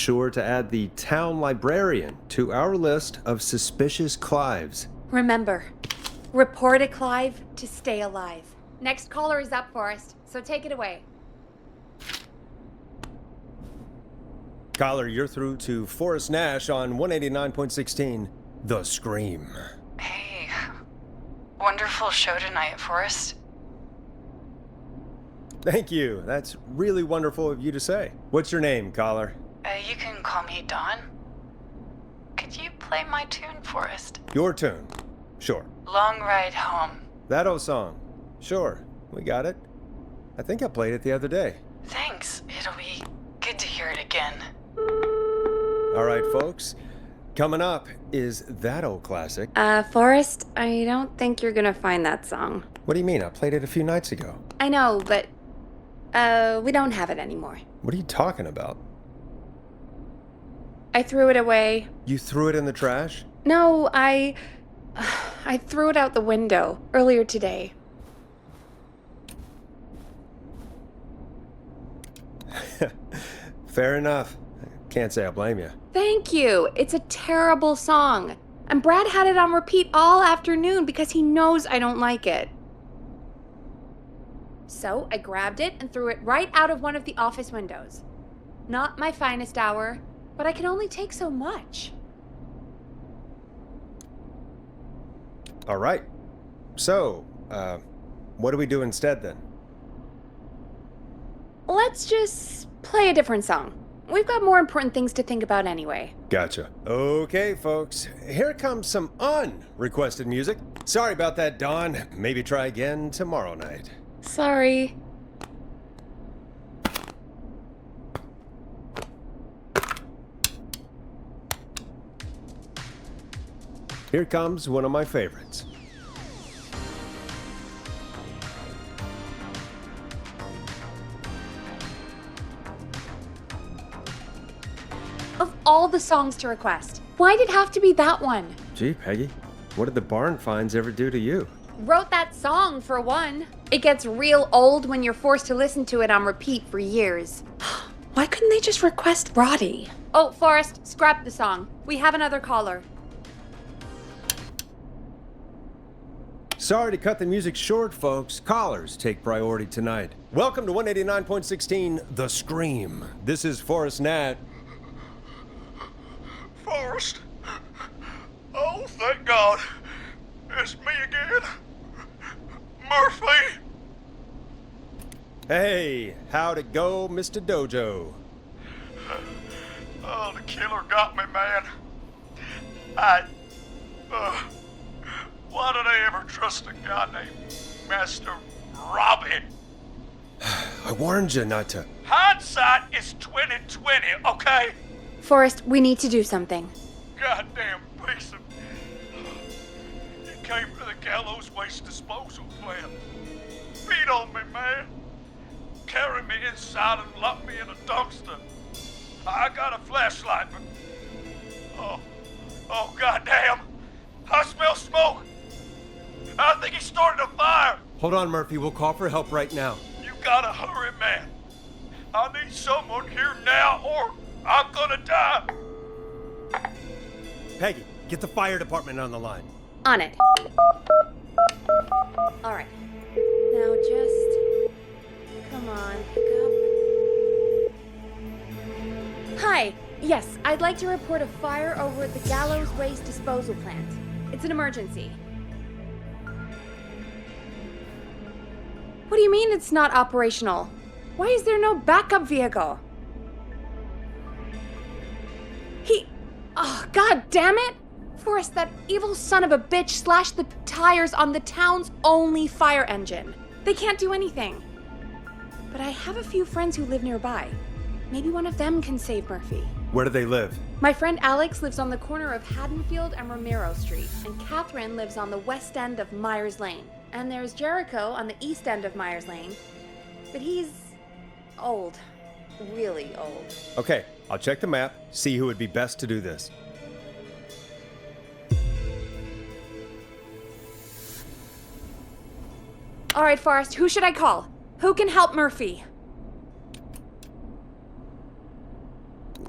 sure to add the town librarian to our list of suspicious Clives. Remember, report a Clive to stay alive. Next caller is up, Forrest, so take it away. Caller, you're through to Forrest Nash on 189.16, The Scream. Hey, wonderful show tonight, Forrest. Thank you. That's really wonderful of you to say. What's your name, caller? You can call me Dawn. Could you play my tune, Forrest? Your tune. Sure. Long Ride Home. That old song. Sure. We got it. I think I played it the other day. Thanks. It'll be good to hear it again. All right, folks. Coming up is that old classic. Forrest, I don't think you're gonna find that song. What do you mean? I played it a few nights ago. I know, but, we don't have it anymore. What are you talking about? I threw it away. You threw it in the trash? No, I threw it out the window earlier today. Fair enough. Can't say I blame you. Thank you. It's a terrible song. And Brad had it on repeat all afternoon because he knows I don't like it. So I grabbed it and threw it right out of one of the office windows. Not my finest hour, but I can only take so much. All right. So, what do we do instead then? Let's just play a different song. We've got more important things to think about anyway. Gotcha. Okay, folks. Here comes some unrequested music. Sorry about that, Dawn. Maybe try again tomorrow night. Sorry. Here comes one of my favorites. Of all the songs to request, why'd it have to be that one? Gee, Peggy, what did the barn finds ever do to you? Wrote that song, for one. It gets real old when you're forced to listen to it on repeat for years. Why couldn't they just request Roddy? Oh, Forrest, scrap the song. We have another caller. Sorry to cut the music short, folks. Callers take priority tonight. Welcome to 189.16, The Scream. This is Forrest Nat. Forrest? Oh, thank God. It's me again. Murphy. Hey, how'd it go, Mr. Dojo? Oh, the killer got me, man. Why did I ever trust a guy named Master Robbie? I warned you not to. Hindsight is 2020, okay? Forrest, we need to do something. Goddamn piece of... You came to the gallows waste disposal plant. Beat on me, man. Carry me inside and lock me in a dumpster. I got a flashlight, but... Oh, goddamn. I smell smoke. I think he started a fire. Hold on, Murphy. We'll call for help right now. You gotta hurry, man. I need someone here now or I'm gonna die. Peggy, get the fire department on the line. On it. All right. Now just... Come on, pick up. Hi. Yes, I'd like to report a fire over at the Gallows Waste Disposal Plant. It's an emergency. What do you mean it's not operational? Why is there no backup vehicle? Oh, God damn it! Forrest, that evil son of a bitch slashed the tires on the town's only fire engine. They can't do anything. But I have a few friends who live nearby. Maybe one of them can save Murphy. Where do they live? My friend Alex lives on the corner of Haddonfield and Romero Street, and Catherine lives on the west end of Myers Lane. And there's Jericho on the east end of Myers Lane. But he's old. Really old. Okay, I'll check the map, see who would be best to do this. All right, Forrest, who should I call? Who can help Murphy?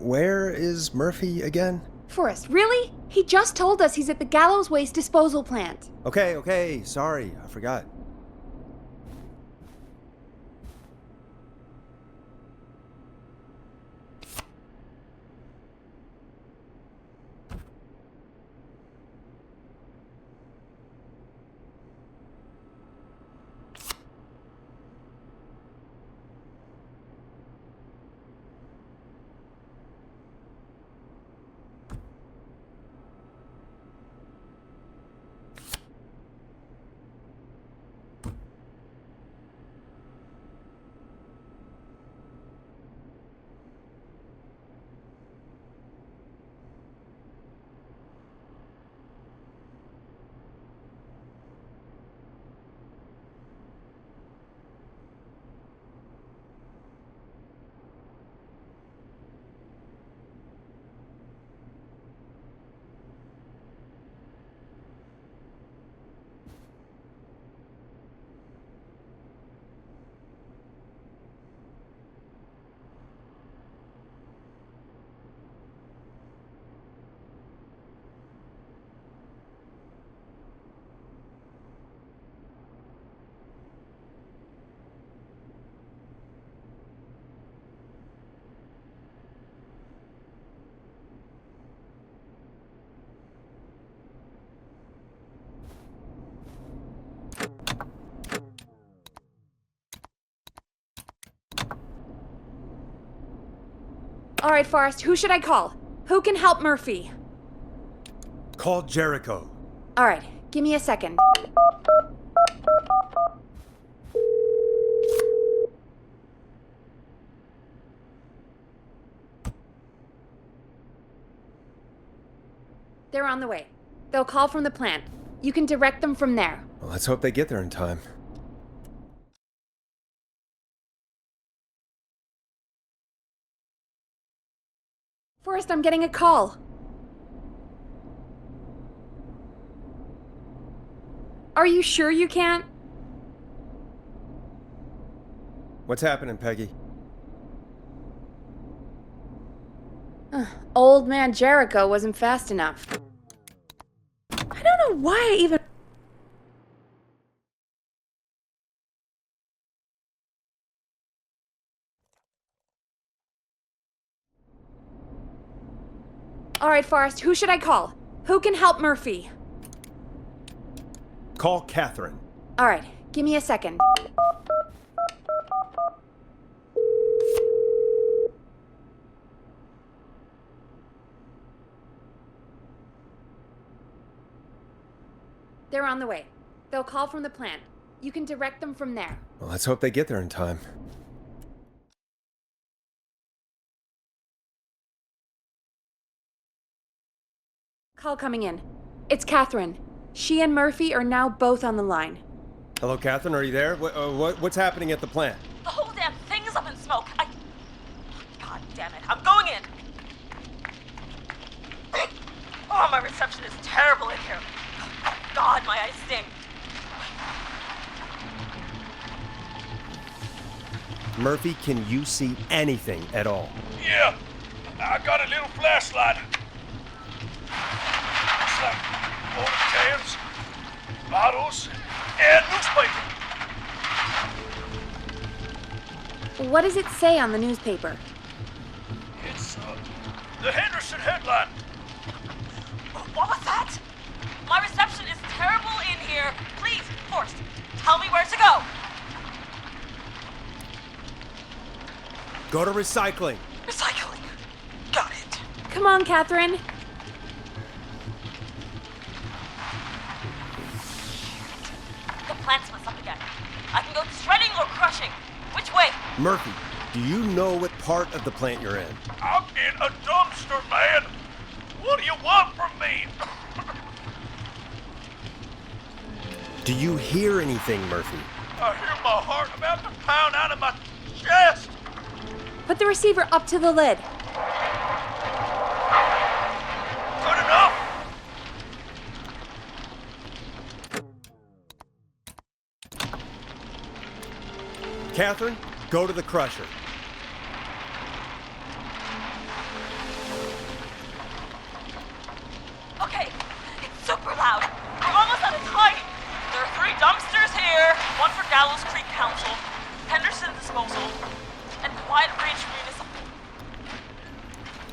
where is Murphy again? Forrest, really? He just told us he's at the Gallows Waste Disposal Plant. Okay, sorry, I forgot. All right, Forrest, who should I call? Who can help Murphy? Call Jericho. All right, give me a second. They're on the way. They'll call from the plant. You can direct them from there. Well, let's hope they get there in time. Forrest, I'm getting a call. Are you sure you can't? What's happening, Peggy? Old man Jericho wasn't fast enough. I don't know why I even... All right, Forrest, who should I call? Who can help Murphy? Call Catherine. All right, give me a second. They're on the way. They'll call from the plant. You can direct them from there. Well, let's hope they get there in time. Call coming in. It's Catherine. She and Murphy are now both on the line. Hello, Catherine, are you there? What's happening at the plant? The whole damn thing is up in smoke. God damn it. I'm going in. Oh, my reception is terrible in here. God, my eyes sting. Murphy, can you see anything at all? Yeah, I got a little flashlight. Looks like old cans, bottles, and newspaper. What does it say on the newspaper? It's the Henderson headline. What was that? My reception is terrible in here. Please, Forrest, tell me where to go. Go to recycling. Recycling. Got it. Come on, Catherine. The plant's messed up again. I can go shredding or crushing. Which way? Murphy, do you know what part of the plant you're in? I'm in a dumpster, man. What do you want from me? Do you hear anything, Murphy? I hear my heart about to pound out of my chest. Put the receiver up to the lid. Good enough. Catherine, go to the crusher.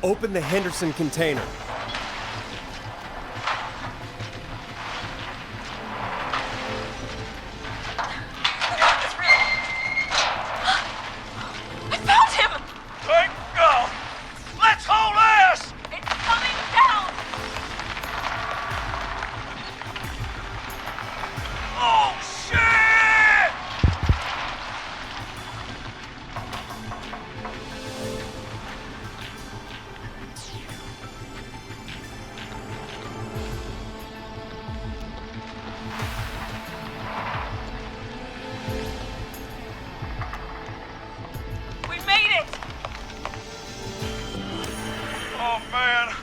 Open the Henderson container. I found him! Thank God! Let's haul ass! It's coming down! Oh, shit! We made it! Oh, man.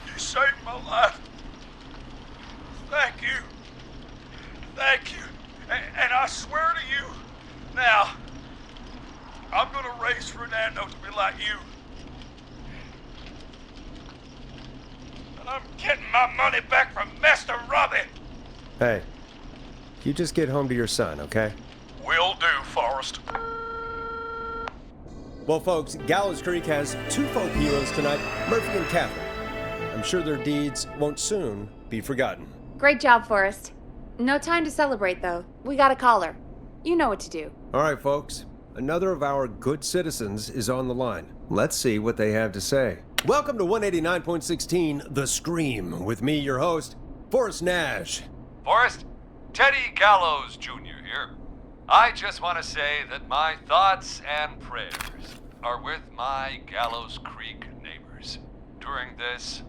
You saved my life. Thank you. Thank you. And I swear to you, now, I'm gonna raise Fernando to be like you. And I'm getting my money back from Mr. Robbie. Hey, you just get home to your son, okay? Will do, Forrest. Well, folks, Gallows Creek has two folk heroes tonight, Murphy and Catherine. I'm sure their deeds won't soon be forgotten. Great job, Forrest. No time to celebrate, though. We got a caller. You know what to do. All right, folks, another of our good citizens is on the line. Let's see what they have to say. Welcome to 189.16 The Scream, with me, your host, Forrest Nash. Forrest, Teddy Gallows Jr. here. I just want to say that my thoughts and prayers are with my Gallows Creek neighbors during this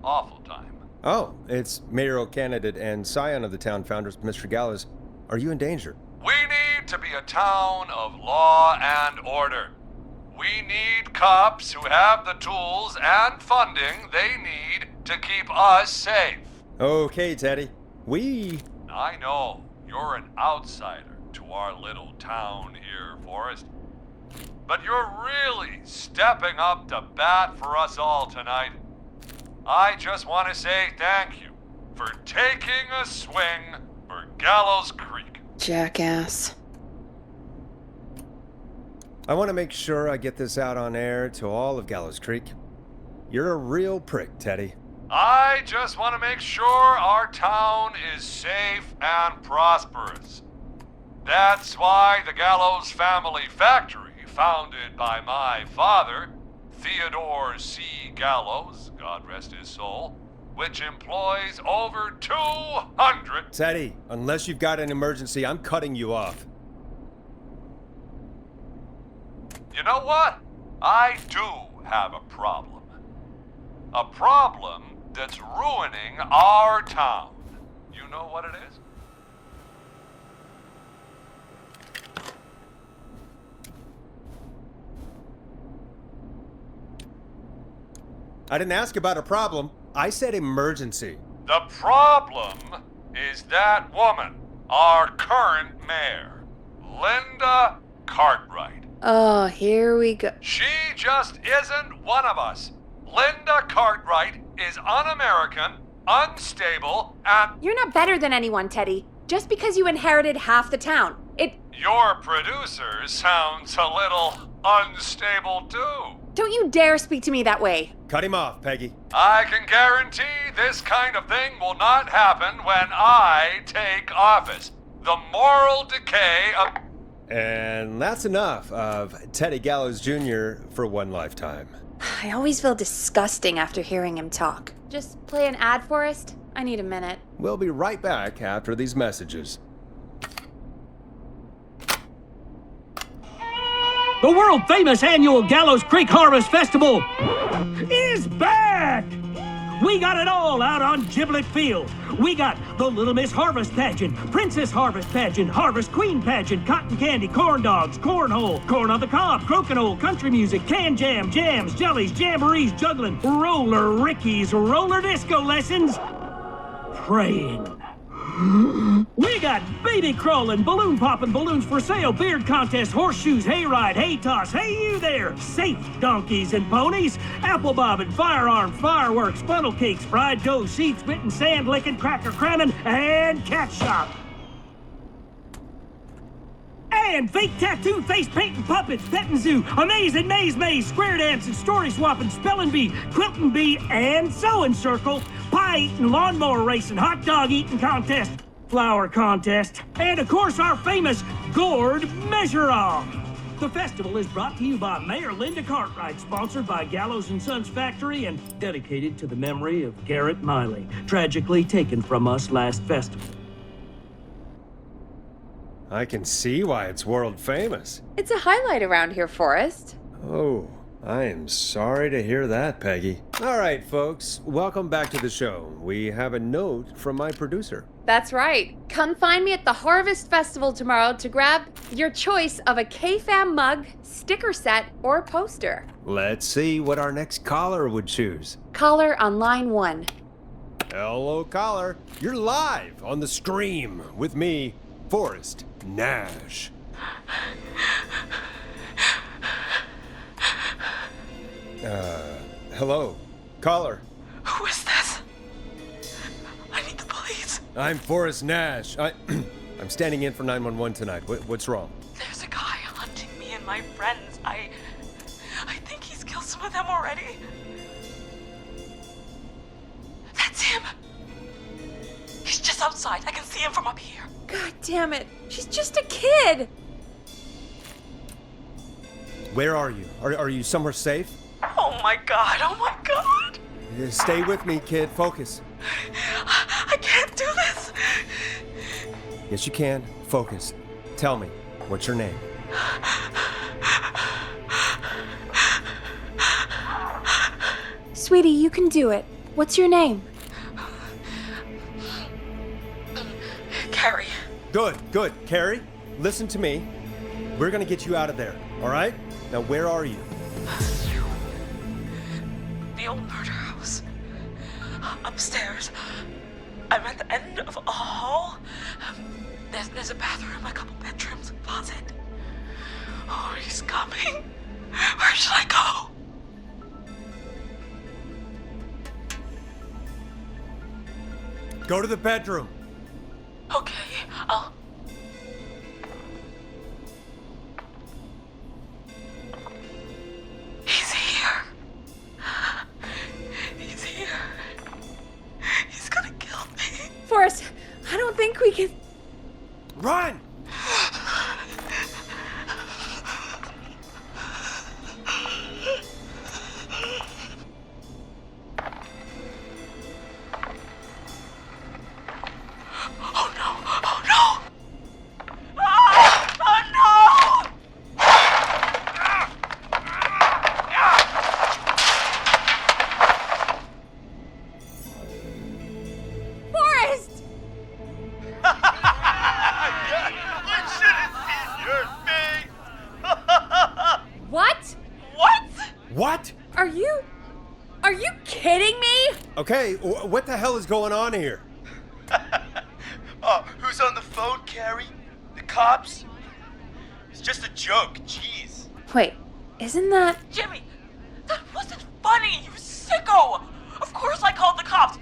awful time. Oh, it's mayoral candidate and scion of the town founders, Mr. Gallows. Are you in danger? We need to be a town of law and order. We need cops who have the tools and funding they need to keep us safe. Okay, Teddy. I know you're an outsider to our little town here, Forrest. But you're really stepping up to bat for us all tonight. I just want to say thank you for taking a swing for Gallows Creek. Jackass. I want to make sure I get this out on air to all of Gallows Creek. You're a real prick, Teddy. I just want to make sure our town is safe and prosperous. That's why the Gallows Family Factory, founded by my father, Theodore C. Gallows, God rest his soul, which employs over 200... Teddy, unless you've got an emergency, I'm cutting you off. You know what? I do have a problem. A problem that's ruining our town. You know what it is? I didn't ask about a problem. I said emergency. The problem is that woman, our current mayor, Linda Cartwright. Oh, here we go. She just isn't one of us. Linda Cartwright is un-American, unstable, and You're not better than anyone, Teddy. Just because you inherited half the town. your producer sounds a little unstable too. Don't you dare speak to me that way. Cut him off, Peggy. I can guarantee this kind of thing will not happen when I take office. The moral decay of... And that's enough of Teddy Gallows Jr. for one lifetime. I always feel disgusting after hearing him talk. Just play an ad, Forrest. I need a minute. We'll be right back after these messages. The world-famous annual Gallows Creek Harvest Festival is back! We got it all out on Giblet Field. We got the Little Miss Harvest Pageant, Princess Harvest Pageant, Harvest Queen Pageant, Cotton Candy, Corn Dogs, Cornhole, Corn on the Cob, Crokinole, Country Music, Can Jam, Jams, Jellies, Jamborees, Juggling, Roller Rickies, Roller Disco Lessons, Praying. We got baby crawling, balloon popping, balloons for sale, beard contest, horseshoes, hayride, hay toss, hey you there, safe donkeys and ponies, apple bobbing, firearm, fireworks, funnel cakes, fried dough, seed spitting, sand licking, cracker cramming, and cat shop. band, fake tattoo, face painting, puppets, petting zoo, amazing maze, square dancing, story swapping, spelling bee, quilting bee, and sewing circle, pie eating, lawnmower racing, hot dog eating contest, flower contest, and of course our famous gourd measure-all. The festival is brought to you by Mayor Linda Cartwright, sponsored by Gallows & Sons Factory, and dedicated to the memory of Garrett Miley, tragically taken from us last festival. I can see why it's world famous. It's a highlight around here, Forrest. Oh, I am sorry to hear that, Peggy. All right, folks, welcome back to the show. We have a note from my producer. That's right. Come find me at the Harvest Festival tomorrow to grab your choice of a K-Fam mug, sticker set, or poster. Let's see what our next caller would choose. Caller on line 1. Hello, caller. You're live on the stream with me, Forrest Nash. Hello, caller. Who is this? I need the police. I'm Forrest Nash. I'm standing in for 911 tonight. What's wrong? There's a guy hunting me and my friends. I think he's killed some of them already. That's him. He's just outside. I can see him from up here. God damn it. She's just a kid. Where are you? Are you somewhere safe? Oh my god, oh my god. Stay with me, kid. Focus. I can't do this. Yes, you can. Focus. Tell me, what's your name? Sweetie, you can do it. What's your name? Carrie. Good. Carrie, listen to me. We're gonna get you out of there, all right? Now, where are you? The old murder house. Upstairs. I'm at the end of a hall. There's a bathroom, a couple bedrooms, a closet. Oh, he's coming. Where should I go? Go to the bedroom. Okay, I'll... He's here. He's here. He's gonna kill me. Forrest, I don't think we can... Run! Oh no! Oh no! Ah! Oh no! Forrest! You should have seen your face! What? What? What? Are you kidding me? Okay, what the hell is going on here? Oh, who's on the phone, Carrie? The cops? It's just a joke, jeez. Wait, isn't that... Jimmy, that wasn't funny, you sicko! Of course I called the cops,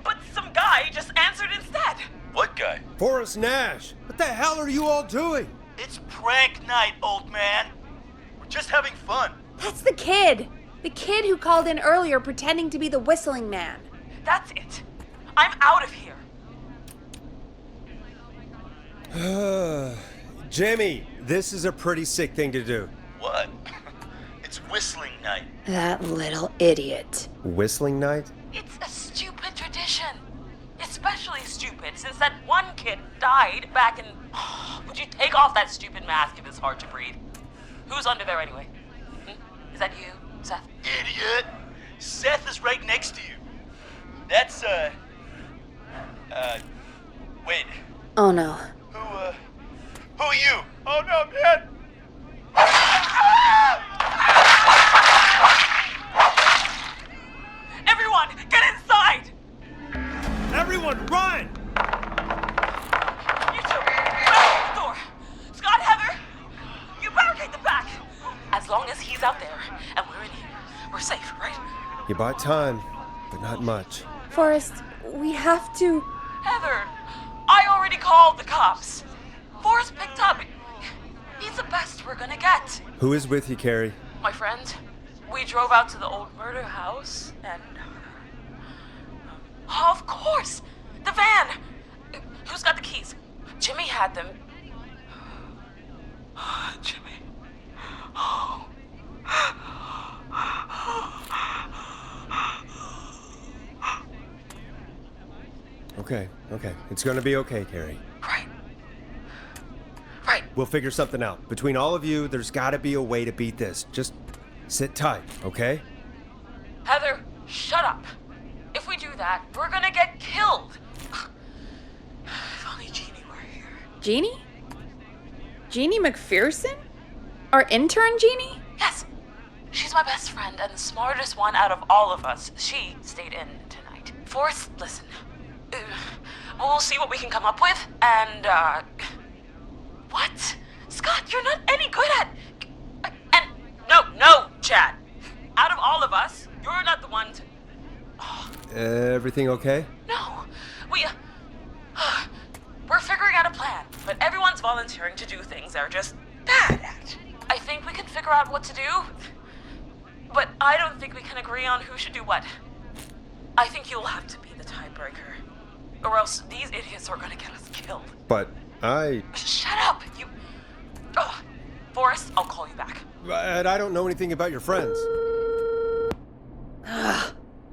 but some guy just answered instead. What guy? Forrest Nash, what the hell are you all doing? It's prank night, old man. We're just having fun. That's the kid! The kid who called in earlier pretending to be the whistling man. That's it. I'm out of here. Jimmy, this is a pretty sick thing to do. What? It's whistling night. That little idiot. Whistling night? It's a stupid tradition. Especially stupid since that one kid died back in... Would you take off that stupid mask if it's hard to breathe? Who's under there anyway? Is that you, Seth? Idiot! Seth is right next to you. That's, wait. Oh no. Who are you? Oh no, man! Everyone, get inside! Everyone, run! You two, barricade the door. Scott, Heather, you barricade the back. As long as he's out there and we're in here, we're safe, right? You bought time, but not much. Forrest, we have to... Heather, I already called the cops. Forrest picked up. He's the best we're gonna get. Who is with you, Carrie? My friend, we drove out to the old murder house and... Oh, of course! The van! Who's got the keys? Jimmy had them. Jimmy. Oh. Okay. It's gonna be okay, Carrie. Right. We'll figure something out. Between all of you, there's gotta be a way to beat this. Just sit tight, okay? Heather, shut up. If we do that, we're gonna get killed. If only Jeannie were here. Jeannie? Jeannie McPherson? Our intern Jeannie? Yes. She's my best friend and the smartest one out of all of us. She stayed in tonight. Forrest, listen. We'll see what we can come up with, and, What? Scott, you're not any good at... And... No, Chad. Out of all of us, you're not the one to... Everything okay? No. We're figuring out a plan, but everyone's volunteering to do things they're just bad at. I think we can figure out what to do, but I don't think we can agree on who should do what. I think you'll have to be the tiebreaker, or else these idiots are gonna get us killed. But Shut up, you... Ugh. Forrest, I'll call you back. But I don't know anything about your friends.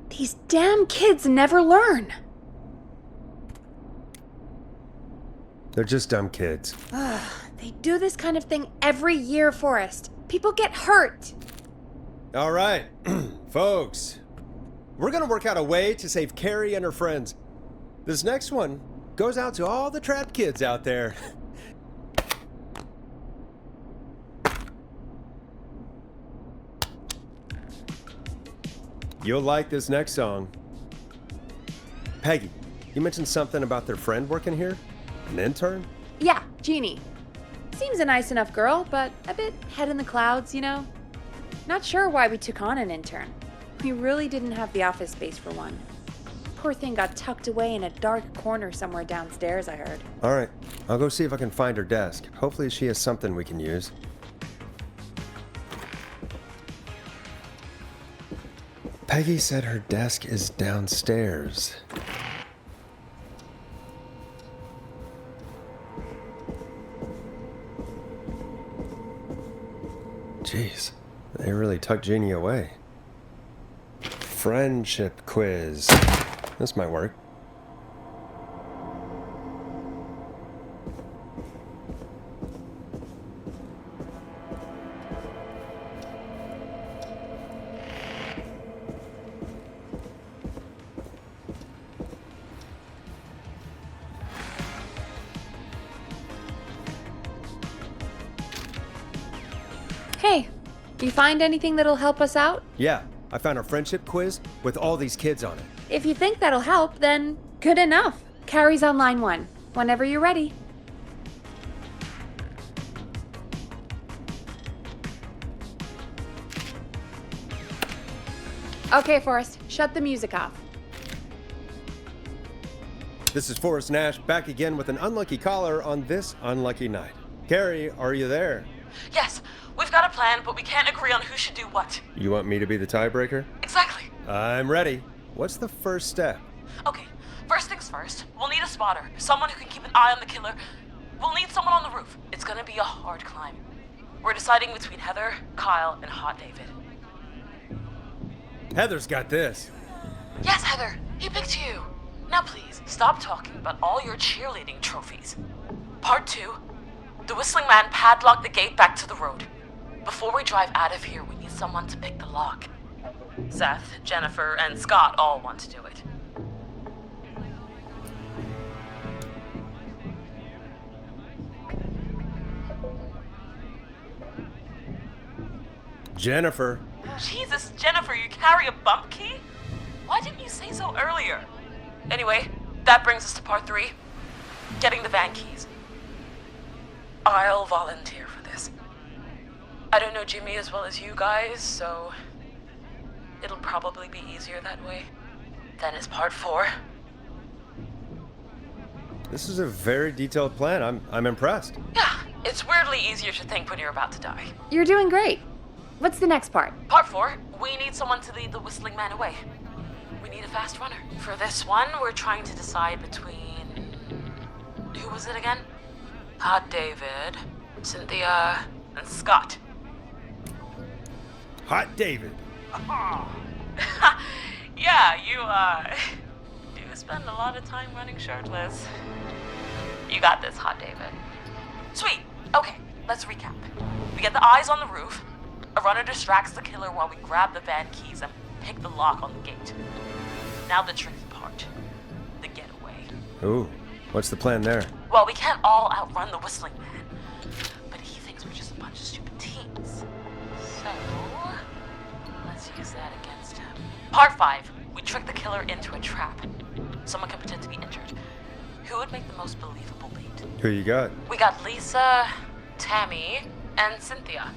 These damn kids never learn. They're just dumb kids. They do this kind of thing every year, Forrest. People get hurt. All right, folks. We're gonna work out a way to save Carrie and her friends. This next one goes out to all the trapped kids out there. You'll like this next song. Peggy, you mentioned something about their friend working here? An intern? Yeah, Jeannie. Seems a nice enough girl, but a bit head in the clouds, you know? Not sure why we took on an intern. We really didn't have the office space for one. Poor thing got tucked away in a dark corner somewhere downstairs, I heard. All right, I'll go see if I can find her desk. Hopefully she has something we can use. Peggy said her desk is downstairs. Jeez, they really tucked Jeannie away. Friendship quiz. This might work. Hey, you find anything that'll help us out? Yeah, I found a friendship quiz with all these kids on it. If you think that'll help, then good enough. Carrie's on line 1, whenever you're ready. Okay, Forrest, shut the music off. This is Forrest Nash back again with an unlucky caller on this unlucky night. Carrie, are you there? Yes, we've got a plan, but we can't agree on who should do what. You want me to be the tiebreaker? Exactly. I'm ready. What's the first step? Okay, first things first, we'll need a spotter, someone who can keep an eye on the killer. We'll need someone on the roof. It's gonna be a hard climb. We're deciding between Heather, Kyle, and Hot David. Heather's got this. Yes, Heather, he picked you. Now please, stop talking about all your cheerleading trophies. Part 2, the Whistling Man padlocked the gate back to the road. Before we drive out of here, we need someone to pick the lock. Seth, Jennifer, and Scott all want to do it. Jennifer. Jesus, Jennifer, you carry a bump key? Why didn't you say so earlier? Anyway, that brings us to part 3. Getting the van keys. I'll volunteer for this. I don't know Jimmy as well as you guys, so it'll probably be easier that way. Then is part 4. This is a very detailed plan. I'm impressed. Yeah, It's weirdly easier to think when you're about to die. You're doing great. What's the next part? Part 4, we need someone to lead the Whistling Man away. We need a fast runner. For this one, we're trying to decide between... Who was it again? Hot David, Cynthia, and Scott. Hot David. Yeah, you, do spend a lot of time running shirtless. You got this, Hot David. Sweet. Okay, let's recap. We get the eyes on the roof. A runner distracts the killer while we grab the van keys and pick the lock on the gate. Now the tricky part. The getaway. Ooh, what's the plan there? Well, we can't all outrun the Whistling Man. But he thinks we're just a bunch of stupid teens. So, let's use that against him. Part 5. We trick the killer into a trap. Someone can pretend to be injured. Who would make the most believable lead? Who you got? We got Lisa, Tammy, and Cynthia.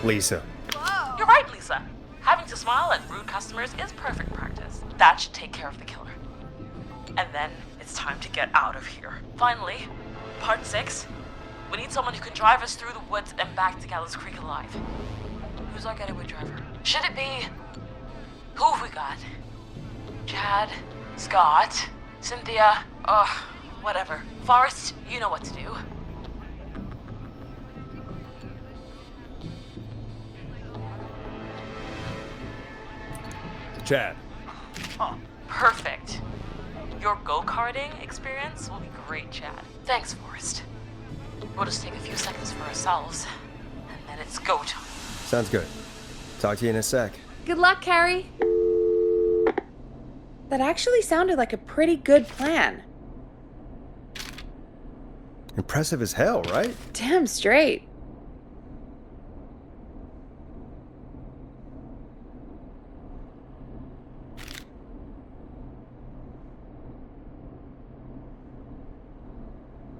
Lisa. You're right, Lisa. Having to smile at rude customers is perfect practice. That should take care of the killer. And then it's time to get out of here. Finally, part 6. We need someone who can drive us through the woods and back to Gallows Creek alive. Who's our getaway driver? Should it be... Who have we got? Chad? Scott? Cynthia? Whatever. Forrest, you know what to do. Chad. Perfect. Your go-karting experience will be great, Chad. Thanks, Forrest. We'll just take a few seconds for ourselves, and then it's go time. Sounds good. Talk to you in a sec. Good luck, Carrie. That actually sounded like a pretty good plan. Impressive as hell, right? Damn straight.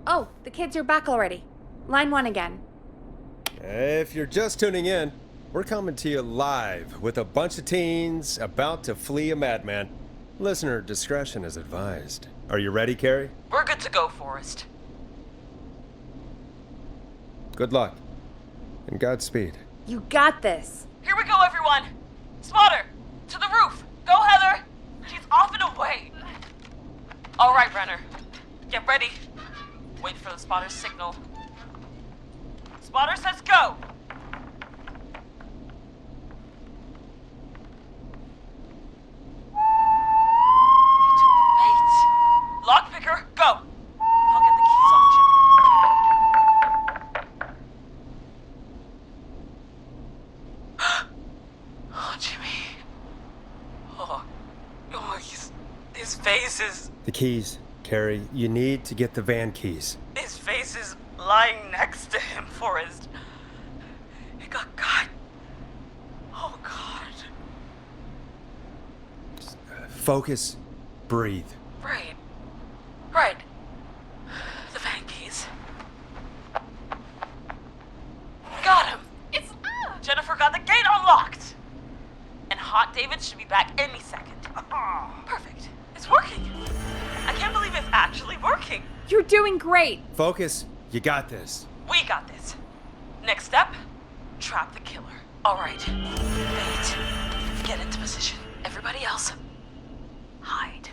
Oh, the kids are back already. Line 1 again. If you're just tuning in, we're coming to you live with a bunch of teens about to flee a madman. Listener discretion is advised. Are you ready, Carrie? We're good to go, Forrest. Good luck. And Godspeed. You got this. Here we go, everyone. Spotter, to the roof. Go, Heather. She's off and away. All right, Renner. Get ready. Wait for the spotter's signal. Spotter says go. He took the bait. Lockpicker, go. I'll get the keys off Jimmy. Oh, Jimmy. Oh, his face is... The keys, Carrie. You need to get the van keys. His face is lying next to him, Forrest. It got cut. Oh, God. Focus. Breathe. Right. Right. The van keys. Got him. It's... Jennifer got the gate unlocked. And Hot David should be back any second. Perfect. It's working. I can't believe it's actually working. You're doing great. Focus. You got this. We got this. Next step, trap the killer. All right. Bait. Get into position. Everybody else, hide.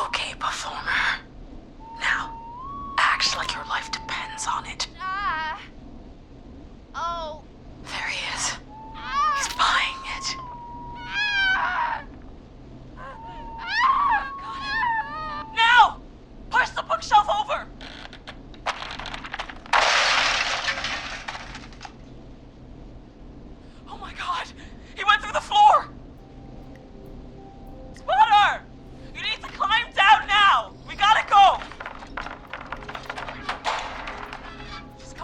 Okay, performer. Now, act like your life depends on it. Oh. There he is. He's buying it. Now! Push the bookshelf over! Oh my God! He went through the floor! Spotter! You need to climb down now! We gotta go! Just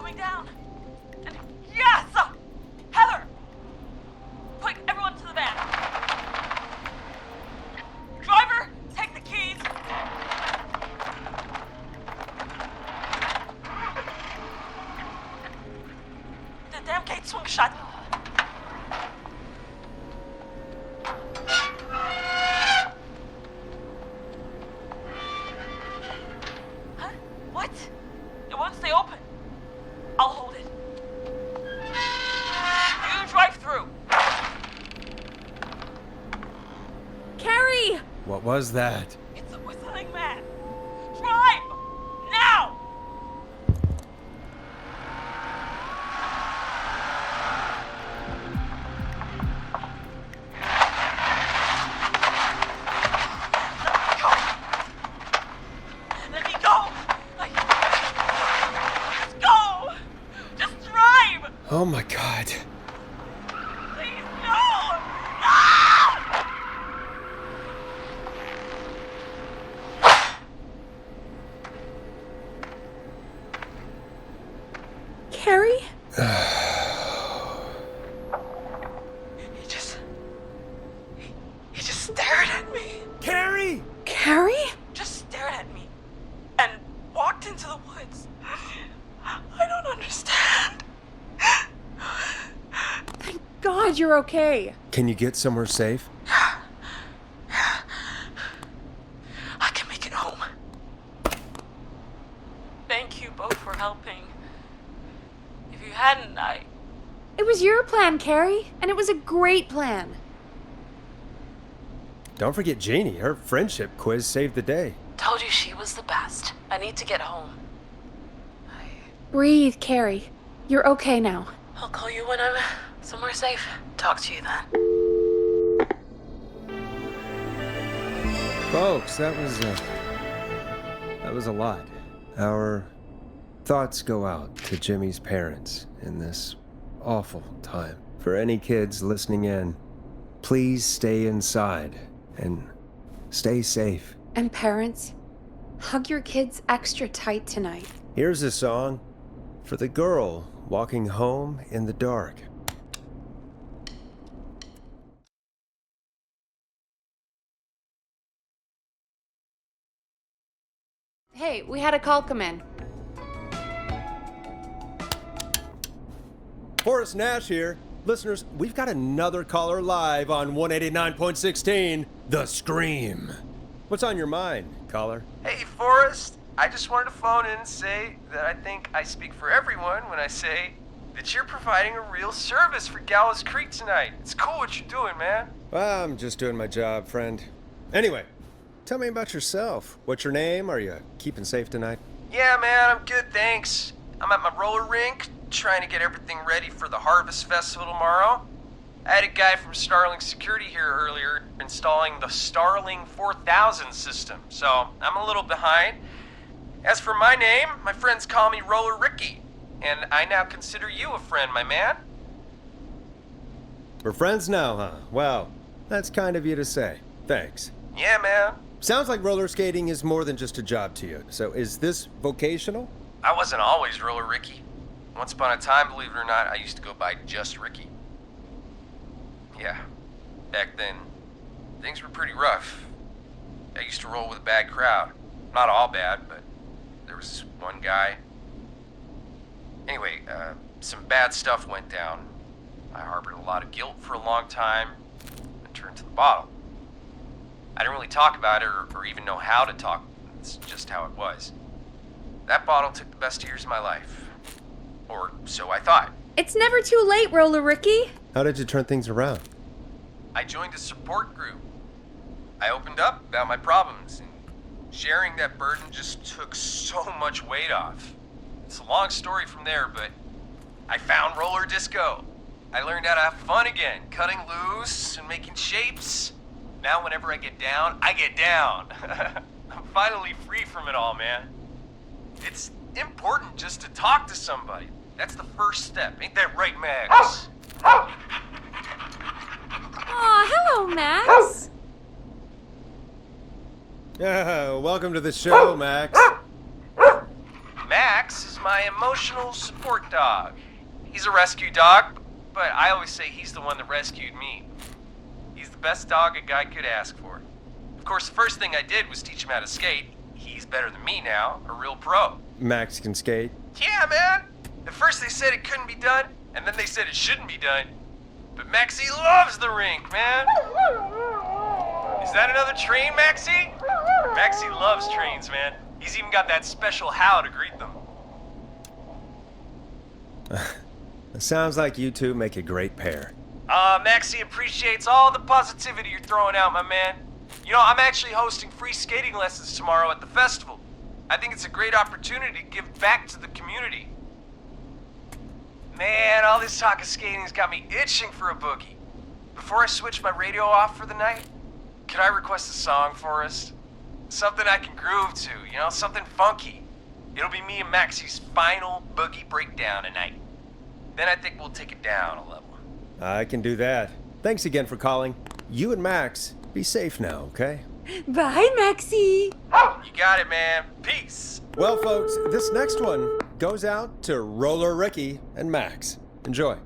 shut. Huh? What? It won't stay open. I'll hold it. You drive through. Carrie! What was that? It's a whistling man. Drive! Now! Let me go! Let's go! Just drive! Oh my god. Please, no! No! Carrie? He just stared at me. Carrie! Carrie? Just stared at me. And walked into the woods. I don't understand. Thank God you're okay. Can you get somewhere safe? I can make it home. Thank you both for helping. If you hadn't, It was your plan, Carrie, and it was a great plan. Don't forget Jeannie. Her friendship quiz saved the day. Told you she was the best. I need to get home. Breathe, Carrie. You're okay now. I'll call you when I'm somewhere safe. Talk to you then. Folks, that was a lot. Our thoughts go out to Jimmy's parents in this awful time. For any kids listening in, please stay inside and stay safe. And parents, hug your kids extra tight tonight. Here's a song for the girl walking home in the dark. Hey, we had a call come in. Forrest Nash here. Listeners, we've got another caller live on 189.16, The Scream. What's on your mind, caller? Hey, Forrest. I just wanted to phone in and say that I think I speak for everyone when I say that you're providing a real service for Gallows Creek tonight. It's cool what you're doing, man. Well, I'm just doing my job, friend. Anyway, tell me about yourself. What's your name? Are you keeping safe tonight? Yeah, man, I'm good, thanks. I'm at my roller rink, trying to get everything ready for the Harvest Festival tomorrow. I had a guy from Starling Security here earlier installing the Starling 4000 system, so I'm a little behind. As for my name, my friends call me Roller Ricky, and I now consider you a friend, my man. We're friends now, huh? Well, that's kind of you to say. Thanks. Yeah, man. Sounds like roller skating is more than just a job to you. So is this vocational? I wasn't always Roller Ricky. Once upon a time, believe it or not, I used to go by just Ricky. Yeah, back then, things were pretty rough. I used to roll with a bad crowd. Not all bad, but there was this one guy. Anyway, some bad stuff went down. I harbored a lot of guilt for a long time and turned to the bottle. I didn't really talk about it or even know how to talk. It's just how it was. That bottle took the best years of my life. Or so I thought. It's never too late, Roller Ricky. How did you turn things around? I joined a support group. I opened up about my problems, and sharing that burden just took so much weight off. It's a long story from there, but I found roller disco. I learned how to have fun again, cutting loose and making shapes. Now whenever I get down, I get down. I'm finally free from it all, man. It's important just to talk to somebody. That's the first step. Ain't that right, Max? Aw, hello, Max. Yeah, welcome to the show, Max. Max is my emotional support dog. He's a rescue dog, but I always say he's the one that rescued me. He's the best dog a guy could ask for. Of course, the first thing I did was teach him how to skate. He's better than me now, a real pro. Max can skate. Yeah, man. At first they said it couldn't be done, and then they said it shouldn't be done. But Maxie loves the rink, man. Is that another train, Maxie? Maxie loves trains, man. He's even got that special how to greet them. It sounds like you two make a great pair. Maxie appreciates all the positivity you're throwing out, my man. You know, I'm actually hosting free skating lessons tomorrow at the festival. I think it's a great opportunity to give back to the community. Man, all this talk of skating's got me itching for a boogie. Before I switch my radio off for the night, could I request a song for us? Something I can groove to, you know, something funky. It'll be me and Maxie's final boogie breakdown tonight. Then I think we'll take it down a level. I can do that. Thanks again for calling. You and Max, be safe now, okay? Bye, Maxie. You got it, man. Peace. Well, folks, this next one goes out to Roller Ricky and Max. Enjoy.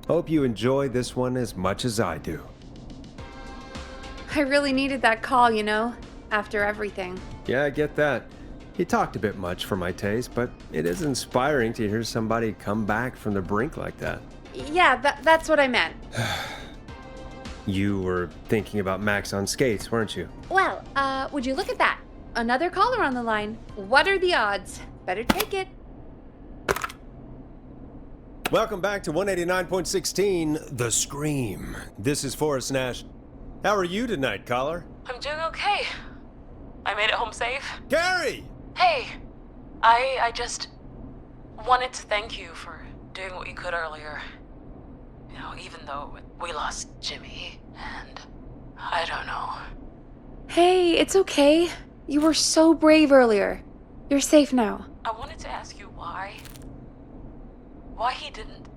Hope you enjoy this one as much as I do. I really needed that call, you know, after everything. Yeah, I get that. He talked a bit much for my taste, but it is inspiring to hear somebody come back from the brink like that. Yeah, that's what I meant. You were thinking about Max on skates, weren't you? Well, would you look at that? Another caller on the line. What are the odds? Better take it. Welcome back to 189.16, The Scream. This is Forrest Nash. How are you tonight, caller? I'm doing okay. I made it home safe. Gary! Hey, I just wanted to thank you for doing what you could earlier. You know, even though we lost Jimmy, and I don't know. Hey, it's okay. You were so brave earlier. You're safe now. I wanted to ask you why. Why he didn't.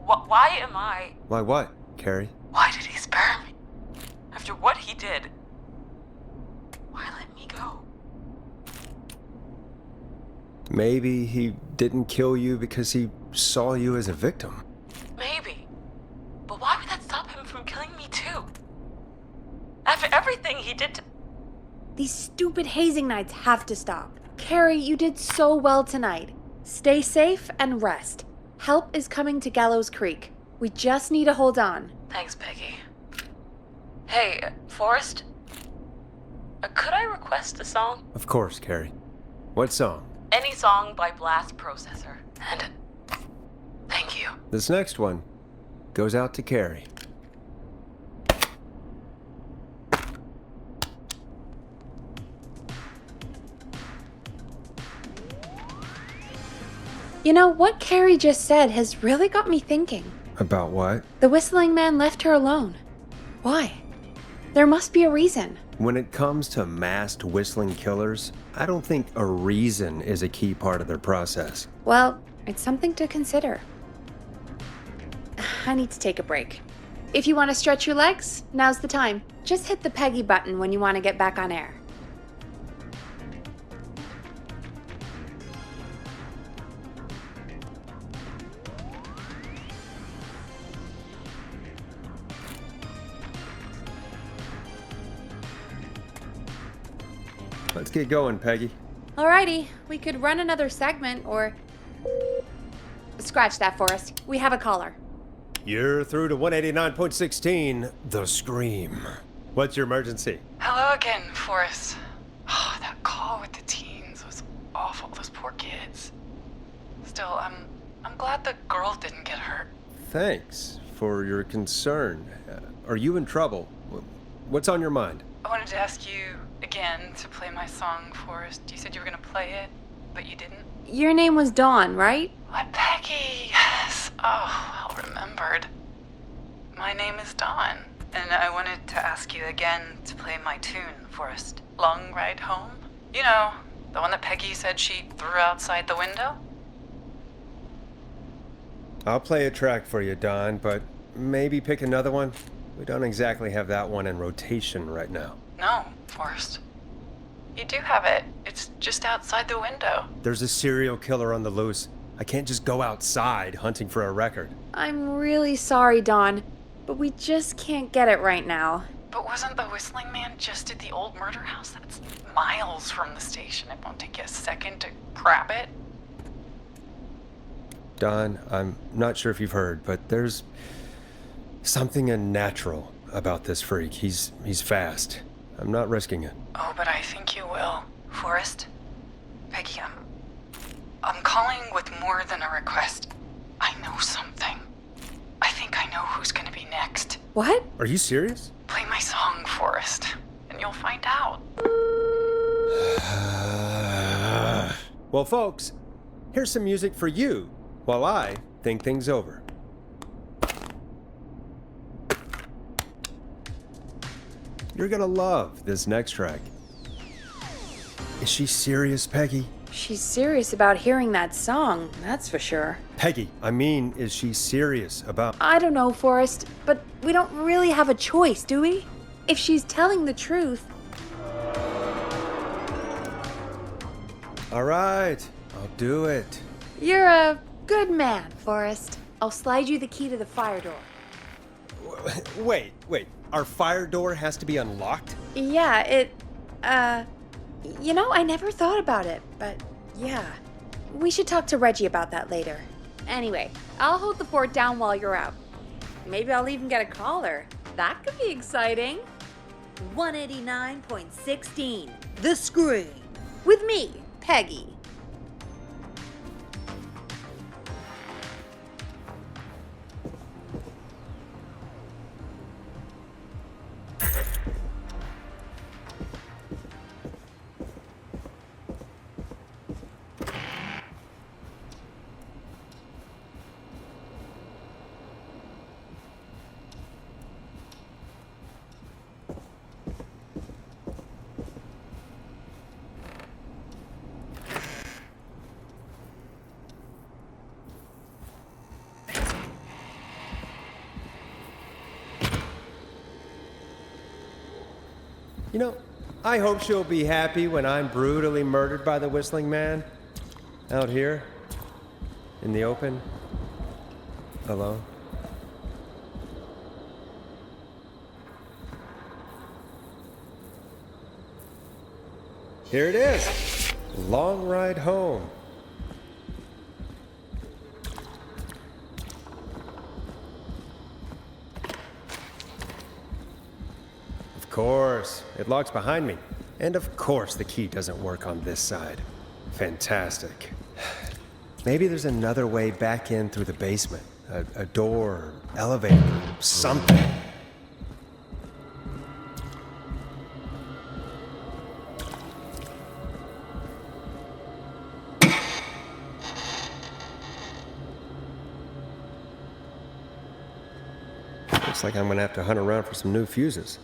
Why am I. Why what, Carrie? Why did he spare me? After what he did. Why let me go? Maybe he didn't kill you because he saw you as a victim. Maybe. But why would that stop him from killing me too? After everything he did to... These stupid hazing nights have to stop. Carrie, you did so well tonight. Stay safe and rest. Help is coming to Gallows Creek. We just need to hold on. Thanks, Peggy. Hey, Forrest? Could I request a song? Of course, Carrie. What song? Any song by Blast Processor. And thank you. This next one goes out to Carrie. You know, what Carrie just said has really got me thinking. About what? The whistling man left her alone. Why? There must be a reason. When it comes to masked whistling killers, I don't think a reason is a key part of their process. Well, it's something to consider. I need to take a break. If you want to stretch your legs, now's the time. Just hit the Peggy button when you want to get back on air. Let's get going, Peggy. Alrighty, we could run another segment or... Scratch that, Forrest. We have a caller. You're through to 189.16, The Scream. What's your emergency? Hello again, Forrest. Oh, that call with the teens was awful. Those poor kids. Still, I'm glad the girl didn't get hurt. Thanks for your concern. Are you in trouble? What's on your mind? I wanted to ask you again to play my song, Forrest. You said you were gonna play it, but you didn't. Your name was Dawn, right? What, Peggy? Yes. Oh, well remembered. My name is Dawn, and I wanted to ask you again to play my tune, Forrest. Long Ride Home? You know, the one that Peggy said she threw outside the window? I'll play a track for you, Don, but maybe pick another one. We don't exactly have that one in rotation right now. No, Forrest. You do have it. It's just outside the window. There's a serial killer on the loose. I can't just go outside hunting for a record. I'm really sorry, Dawn, but we just can't get it right now. But wasn't the Whistling Man just at the old murder house? That's miles from the station. It won't take you a second to grab it. Don, I'm not sure if you've heard, but there's something unnatural about this freak. He's fast. I'm not risking it. Oh, but I think you will. Forrest? Peggy, I'm calling with more than a request. I know something. I think I know who's gonna be next. What? Are you serious? Play my song, Forrest, and you'll find out. Well, folks, here's some music for you while I think things over. You're gonna love this next track. Is she serious, Peggy? She's serious about hearing that song, that's for sure. Peggy, I mean, is she serious about... I don't know, Forrest, but we don't really have a choice, do we? If she's telling the truth... All right, I'll do it. You're a good man, Forrest. I'll slide you the key to the fire door. Wait. Our fire door has to be unlocked? Yeah, I never thought about it, but yeah. We should talk to Reggie about that later. Anyway, I'll hold the fort down while you're out. Maybe I'll even get a caller. That could be exciting. 189.16, The Scream. With me, Peggy. You know, I hope she'll be happy when I'm brutally murdered by the Whistling Man. Out here, in the open, alone. Here it is. Long ride home. Of course, it locks behind me. And of course the key doesn't work on this side. Fantastic. Maybe there's another way back in through the basement. A door, elevator, something. Looks like I'm gonna have to hunt around for some new fuses.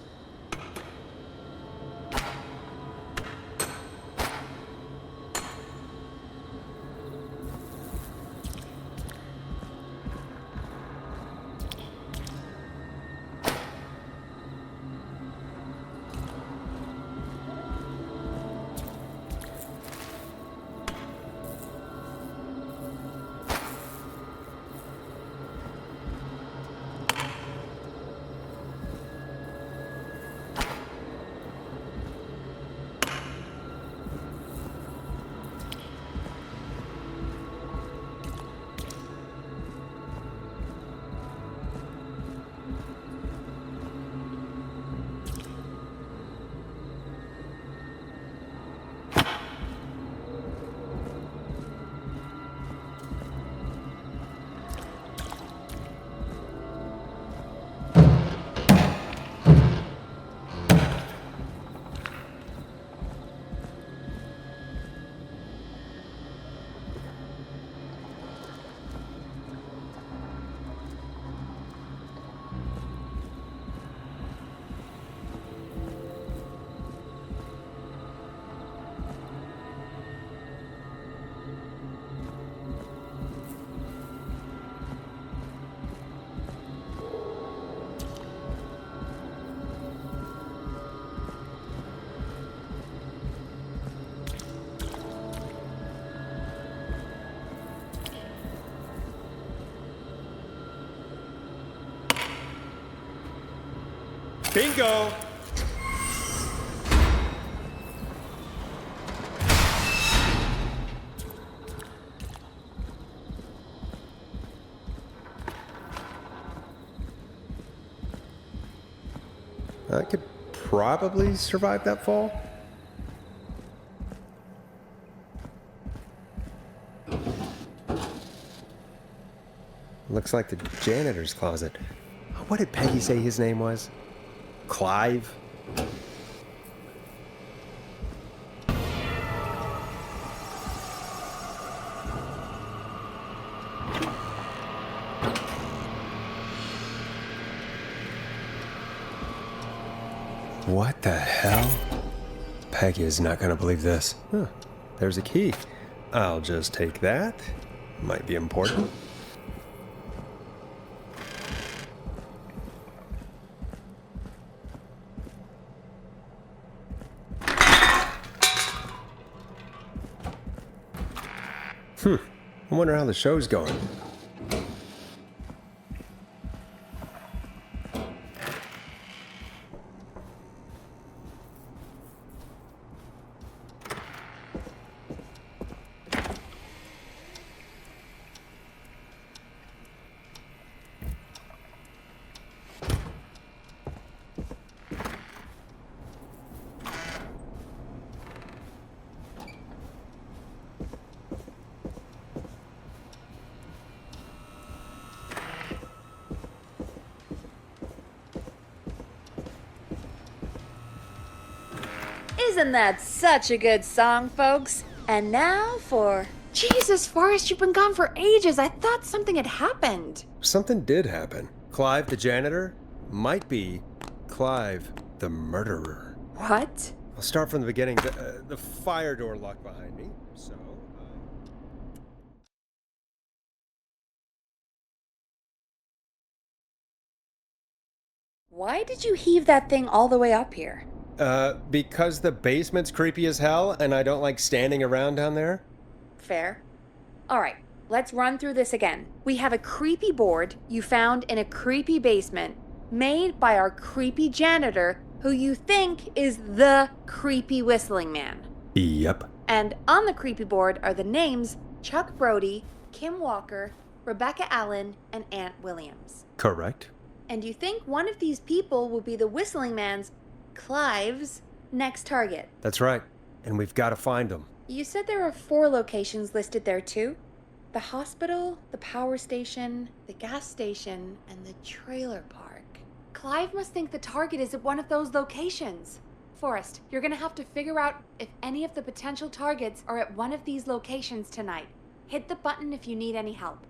Bingo! I could probably survive that fall. Looks like the janitor's closet. What did Peggy say his name was? Clive? What the hell? Peggy is not going to believe this. Huh. There's a key. I'll just take that. Might be important. I wonder how the show's going. Isn't that such a good song, folks? And now for... Jesus, Forrest, you've been gone for ages. I thought something had happened. Something did happen. Clive the janitor might be Clive the murderer. What? I'll start from the beginning. The fire door locked behind me, so... Why did you heave that thing all the way up here? Because the basement's creepy as hell, and I don't like standing around down there. Fair. Alright, let's run through this again. We have a creepy board you found in a creepy basement, made by our creepy janitor, who you think is the creepy whistling man. Yep. And on the creepy board are the names Chuck Brody, Kim Walker, Rebecca Allen, and Aunt Williams. Correct. And you think one of these people will be the whistling man's, Clive's, next target. That's right. And we've got to find him. You said there are 4 locations listed there too? The hospital, the power station, the gas station, and the trailer park. Clive must think the target is at one of those locations. Forrest, you're gonna have to figure out if any of the potential targets are at one of these locations tonight. Hit the button if you need any help.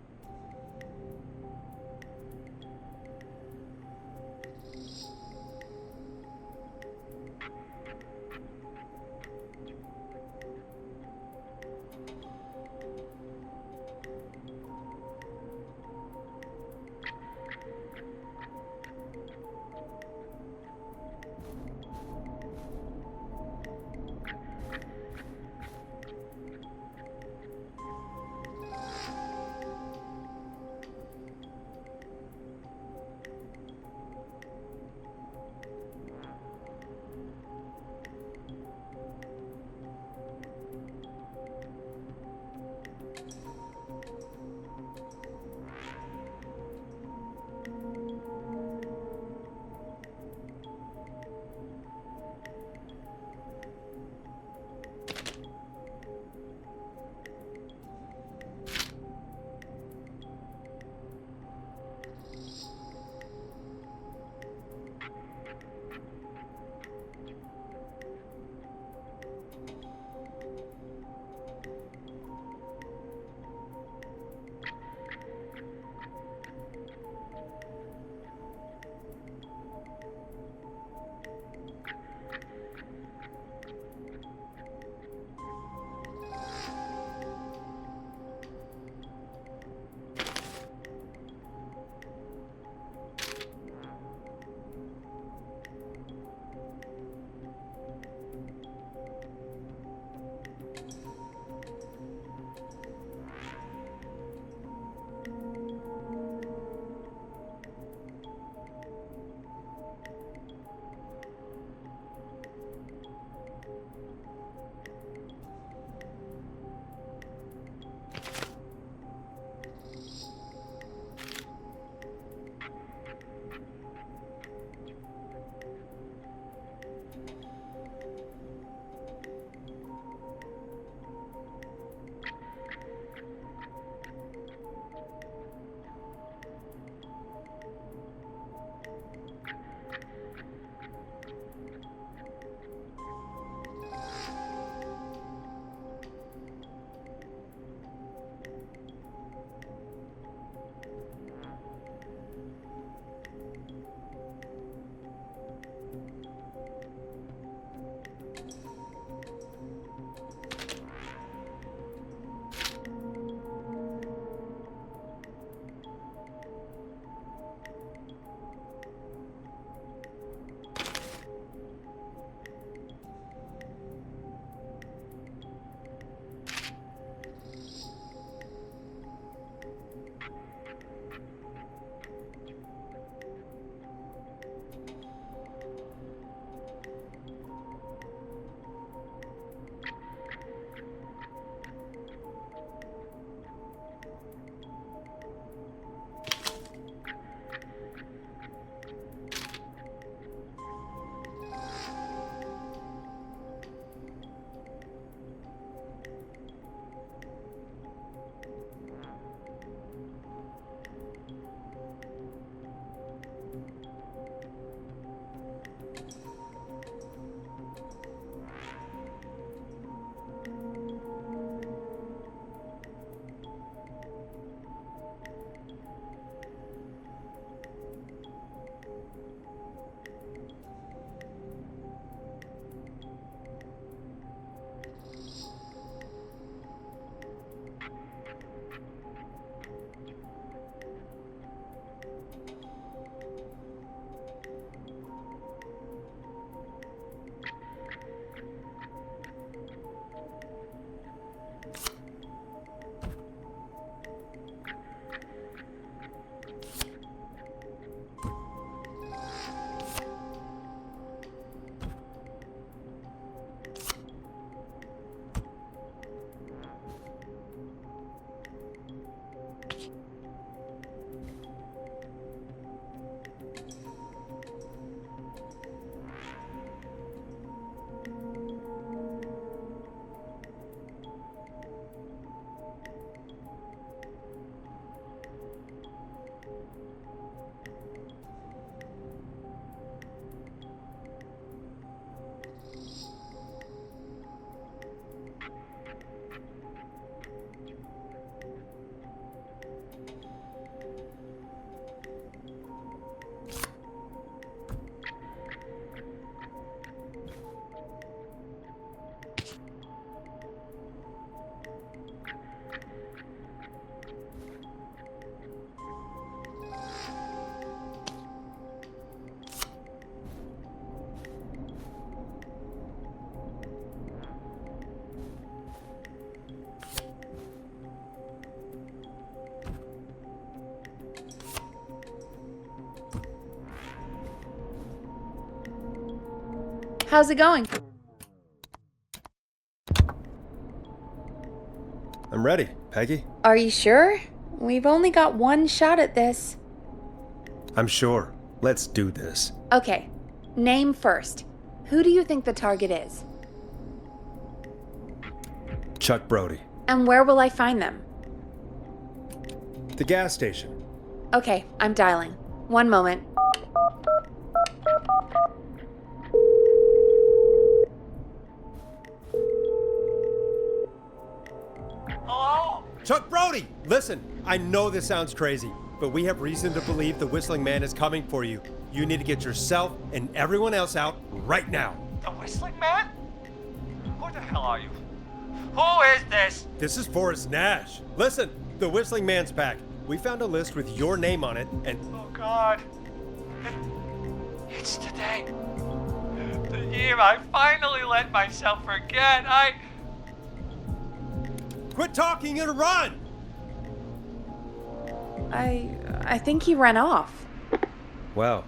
How's it going? I'm ready, Peggy. Are you sure? We've only got one shot at this. I'm sure. Let's do this. Okay, name first. Who do you think the target is? Chuck Brody. And where will I find them? The gas station. Okay, I'm dialing. One moment. Hello? Chuck Brody! Listen, I know this sounds crazy, but we have reason to believe the Whistling Man is coming for you. You need to get yourself and everyone else out right now. The Whistling Man? Who the hell are you? Who is this? This is Forrest Nash. Listen, the Whistling Man's back. We found a list with your name on it, and Oh, God. It's today. The year I finally let myself forget. quit talking and run! I think he ran off. Well,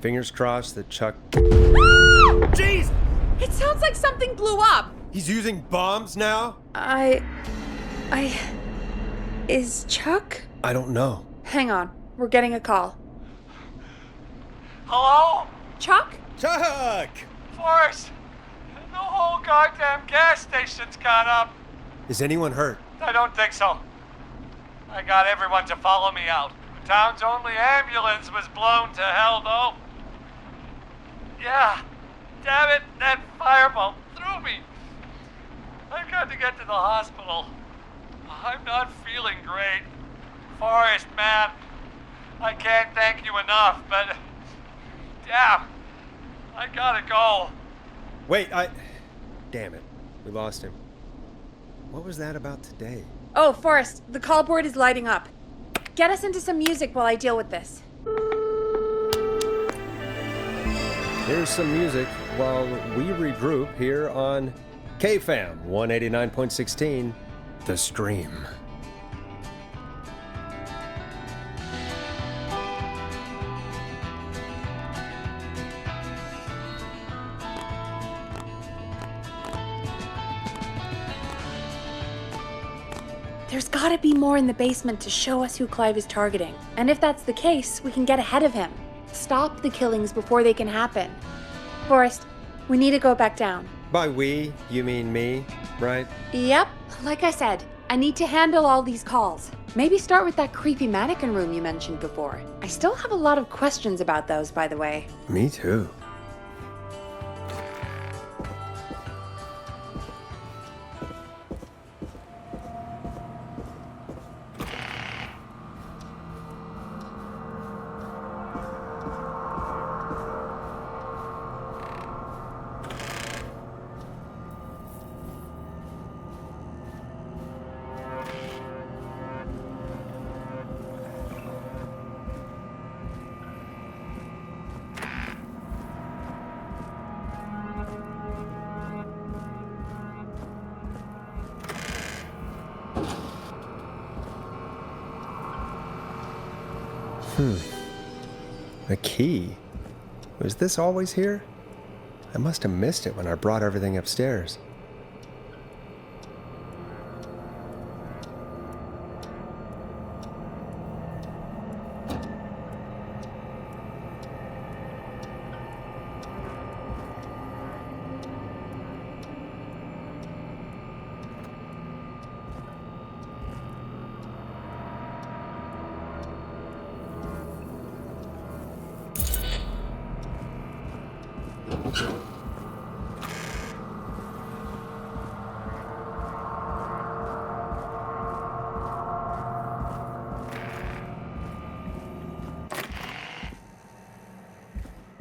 fingers crossed that Chuck... Jeez! It sounds like something blew up. He's using bombs now? Is Chuck? I don't know. Hang on, we're getting a call. Hello? Chuck? Chuck! Forrest! The whole goddamn gas station's gone up. Is anyone hurt? I don't think so. I got everyone to follow me out. The town's only ambulance was blown to hell, though. Yeah. Damn it, that fireball threw me. I've got to get to the hospital. I'm not feeling great. Forrest, man, I can't thank you enough, but... Damn, I gotta go. Wait, Damn it. We lost him. What was that about today? Oh, Forrest, the call board is lighting up. Get us into some music while I deal with this. Here's some music while we regroup here on KFAM 189.16, The Stream. There's gotta be more in the basement to show us who Clive is targeting. And if that's the case, we can get ahead of him. Stop the killings before they can happen. Forrest, we need to go back down. By we, you mean me, right? Yep, like I said, I need to handle all these calls. Maybe start with that creepy mannequin room you mentioned before. I still have a lot of questions about those, by the way. Me too. The key? Was this always here? I must have missed it when I brought everything upstairs.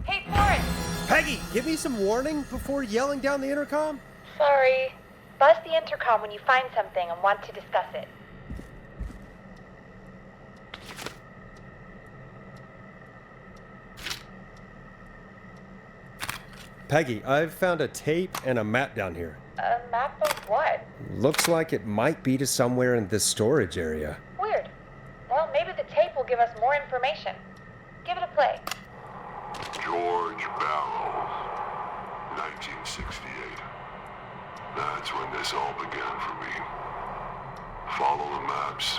Hey, Forrest! Peggy, give me some warning before yelling down the intercom? Sorry. Buzz the intercom when you find something and want to discuss it. Peggy, I've found a tape and a map down here. A map of what? Looks like it might be to somewhere in this storage area. Weird. Well, maybe the tape will give us more information. Give it a play. George Barrows, 1968. That's when this all began for me. Follow the maps.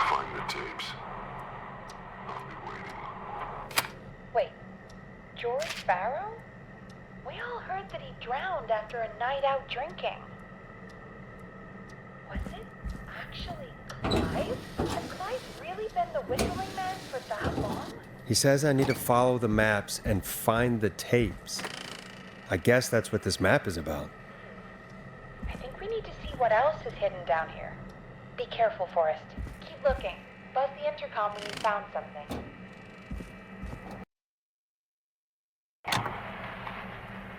Find the tapes. I'll be waiting. Wait, George Farrow? We all heard that he drowned after a night out drinking. Was it actually Clive? Has Clive really been the whistling man for that long? He says I need to follow the maps and find the tapes. I guess that's what this map is about. I think we need to see what else is hidden down here. Be careful, Forrest. Keep looking. Buzz the intercom when you found something.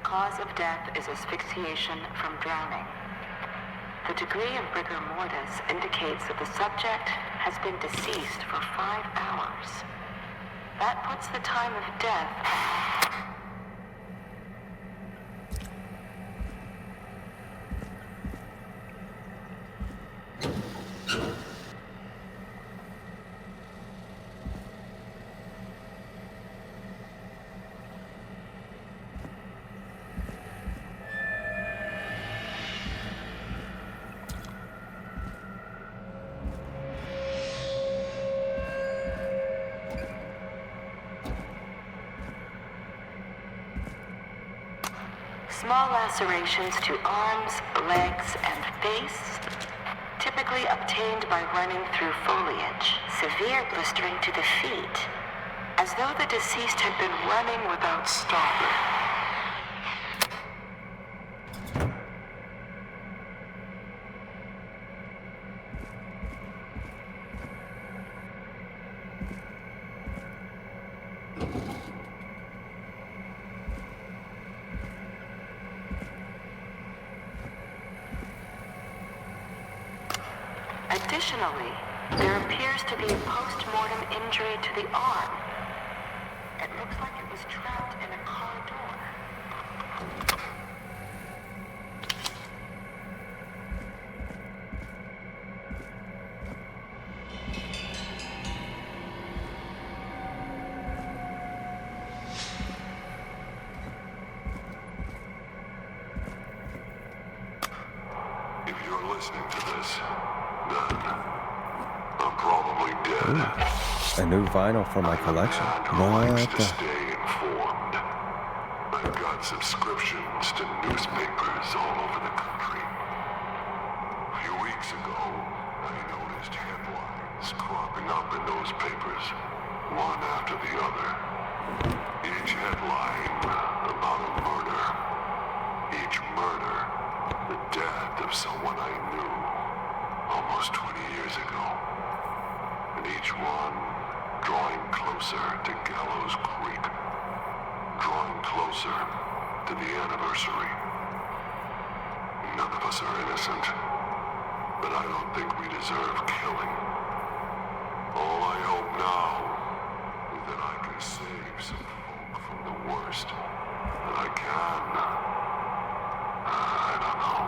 Cause of death is asphyxiation from drowning. The degree of rigor mortis indicates that the subject has been deceased for 5 hours. That puts the time of death... Small lacerations to arms, legs, and face, typically obtained by running through foliage. Severe blistering to the feet, as though the deceased had been running without stopping. Additionally, there appears to be a post-mortem injury to the arm. It looks like it was trapped in a car door. If you're listening to this, then I'm probably dead. A new vinyl for my collection. Who likes What to the... stay informed. I've got subscriptions to newspapers all over the country. A few weeks ago, I noticed headlines cropping up in those papers, one after the other. Each headline about a murder. Each murder, the death of someone I knew almost 20 years ago. And each one drawing closer to Gallows Creek. Drawing closer to the anniversary. None of us are innocent, but I don't think we deserve killing. All I hope now is that I can save some folk from the worst that I can. I don't know.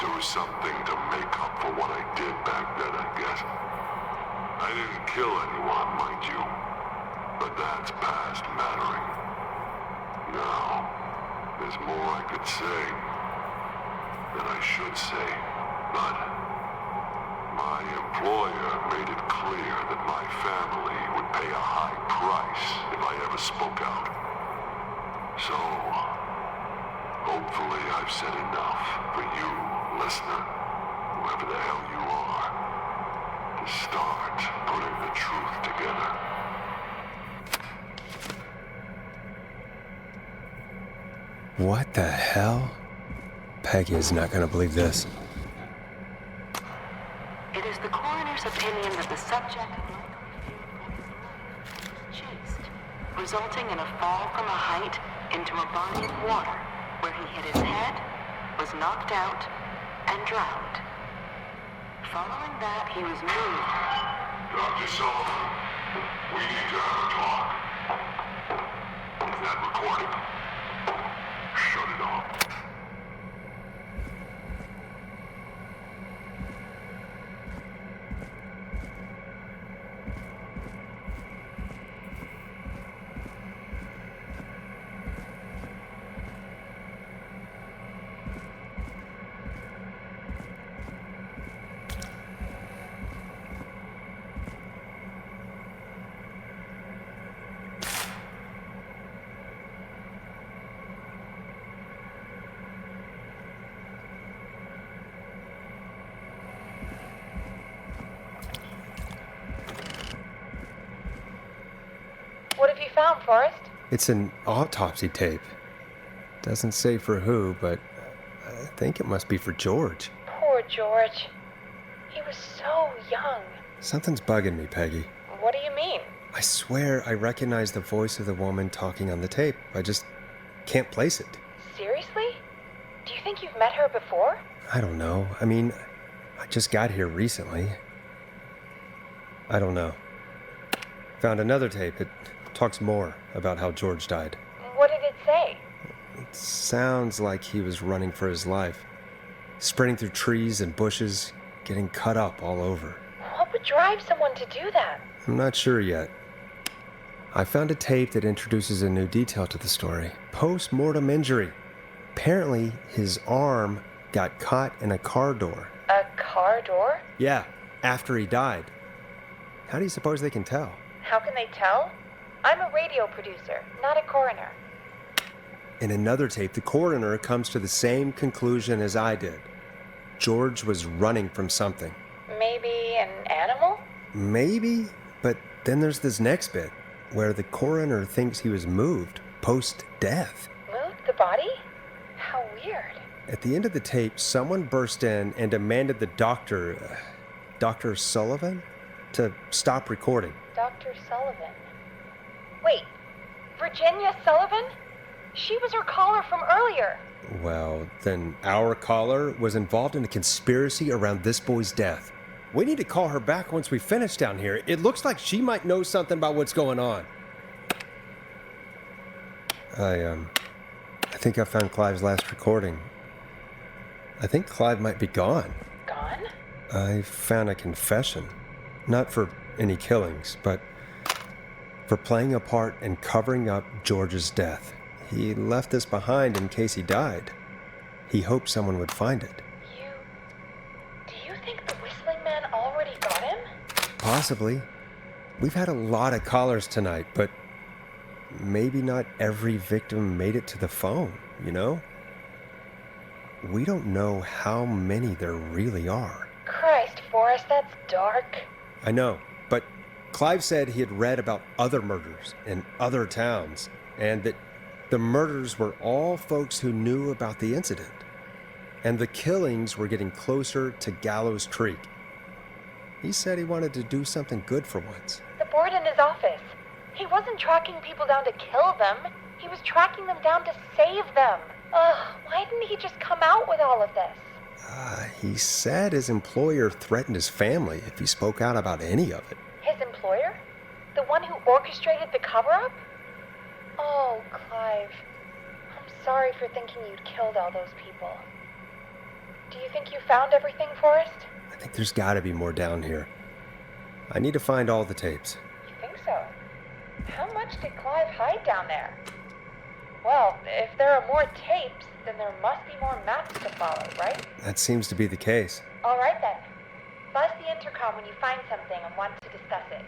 Do something to make up for what I did back then, I guess. I didn't kill anyone, mind you, but that's past mattering. Now, there's more I could say than I should say, but my employer made it clear that my family would pay a high price if I ever spoke out. So, hopefully I've said enough for you, listener, whoever the hell you are, to start putting the truth together. What the hell? Peggy is not gonna believe this. It is the coroner's opinion that the subject chased, resulting in a fall from a height into a body of water, where he hit his head, was knocked out, and drowned. Following that, he was moved. Dr. Sullivan, we need to have a talk. Is that recording? Shut it off. What have you found, Forrest? It's an autopsy tape. Doesn't say for who, but I think it must be for George. Poor George. He was so young. Something's bugging me, Peggy. What do you mean? I swear I recognize the voice of the woman talking on the tape. I just can't place it. Seriously? Do you think you've met her before? I don't know. I mean, I just got here recently. I don't know. Found another tape. It talks more about how George died. What did it say? It sounds like he was running for his life. Sprinting through trees and bushes, getting cut up all over. What would drive someone to do that? I'm not sure yet. I found a tape that introduces a new detail to the story. Post-mortem injury. Apparently, his arm got caught in a car door. A car door? Yeah, after he died. How do you suppose they can tell? How can they tell? I'm a radio producer, not a coroner. In another tape, the coroner comes to the same conclusion as I did. George was running from something. Maybe an animal? Maybe, but then there's this next bit, where the coroner thinks he was moved post-death. Moved the body? How weird. At the end of the tape, someone burst in and demanded the doctor, Dr. Sullivan, to stop recording. Dr. Sullivan. Wait, Virginia Sullivan? She was her caller from earlier. Well, then our caller was involved in a conspiracy around this boy's death. We need to call her back once we finish down here. It looks like she might know something about what's going on. I think I found Clive's last recording. I think Clive might be gone. Gone? I found a confession. Not for any killings, but for playing a part in covering up George's death. He left this behind in case he died. He hoped someone would find it. Do you think the Whistling Man already got him? Possibly. We've had a lot of callers tonight, but maybe not every victim made it to the phone, you know? We don't know how many there really are. Christ, Forrest, that's dark. I know, but Clive said he had read about other murders in other towns, and that the murders were all folks who knew about the incident. And the killings were getting closer to Gallows Creek. He said he wanted to do something good for once. The board in his office. He wasn't tracking people down to kill them. He was tracking them down to save them. Ugh, why didn't he just come out with all of this? He said his employer threatened his family if he spoke out about any of it. His employer? The one who orchestrated the cover-up? Oh, Clive. I'm sorry for thinking you'd killed all those people. Do you think you found everything, Forrest? I think there's gotta be more down here. I need to find all the tapes. You think so? How much did Clive hide down there? Well, if there are more tapes, then there must be more maps to follow, right? That seems to be the case. All right, then. Buzz the intercom when you find something and want to discuss it.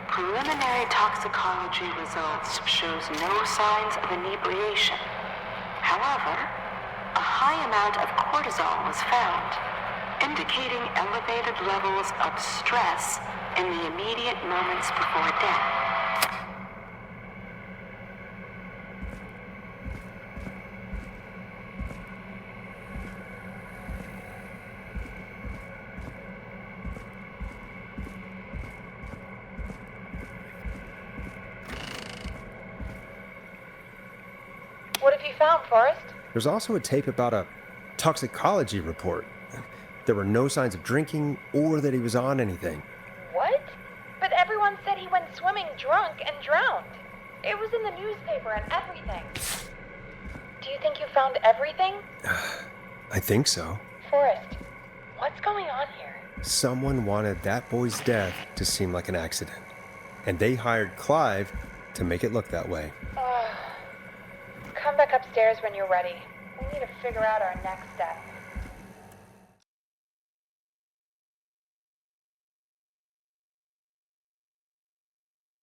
Preliminary toxicology results shows no signs of inebriation. However, a high amount of cortisol was found, indicating elevated levels of stress in the immediate moments before death. What have you found, Forrest? There's also a tape about a toxicology report. There were no signs of drinking or that he was on anything. What? But everyone said he went swimming drunk and drowned. It was in the newspaper and everything. Do you think you found everything? I think so. Forrest, what's going on here? Someone wanted that boy's death to seem like an accident. And they hired Clive to make it look that way. Come back upstairs when you're ready. We need to figure out our next step.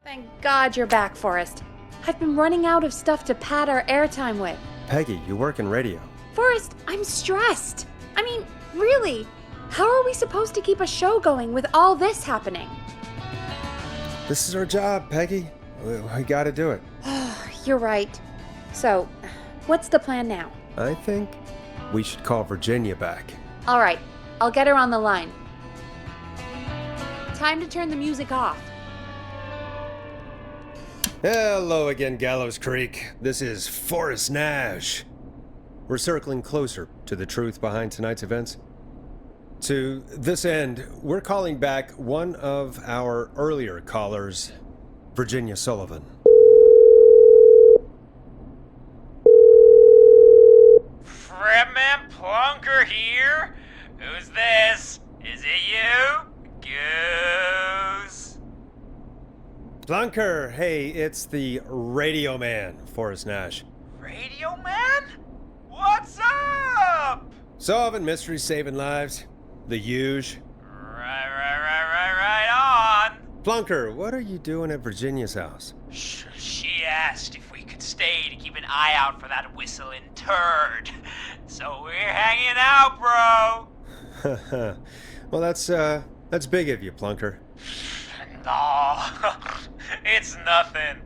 Thank God you're back, Forrest. I've been running out of stuff to pad our airtime with. Peggy, you work in radio. Forrest, I'm stressed. I mean, really, how are we supposed to keep a show going with all this happening? This is our job, Peggy. We gotta do it. You're right. So, what's the plan now? I think we should call Virginia back. All right, I'll get her on the line. Time to turn the music off. Hello again, Gallows Creek. This is Forrest Nash. We're circling closer to the truth behind tonight's events. To this end, we're calling back one of our earlier callers, Virginia Sullivan. Fredman Plunker here? Who's this? Is it you? Goose? Plunker, hey, it's the Radio Man, Forrest Nash. Radio Man? What's up? Solving mysteries, saving lives. The huge. Right on. Plunker, what are you doing at Virginia's house? She asked if we could stay to keep an eye out for that whistling turd. So we're hanging out, bro. Well, that's big of you, Plunker. No, it's nothing.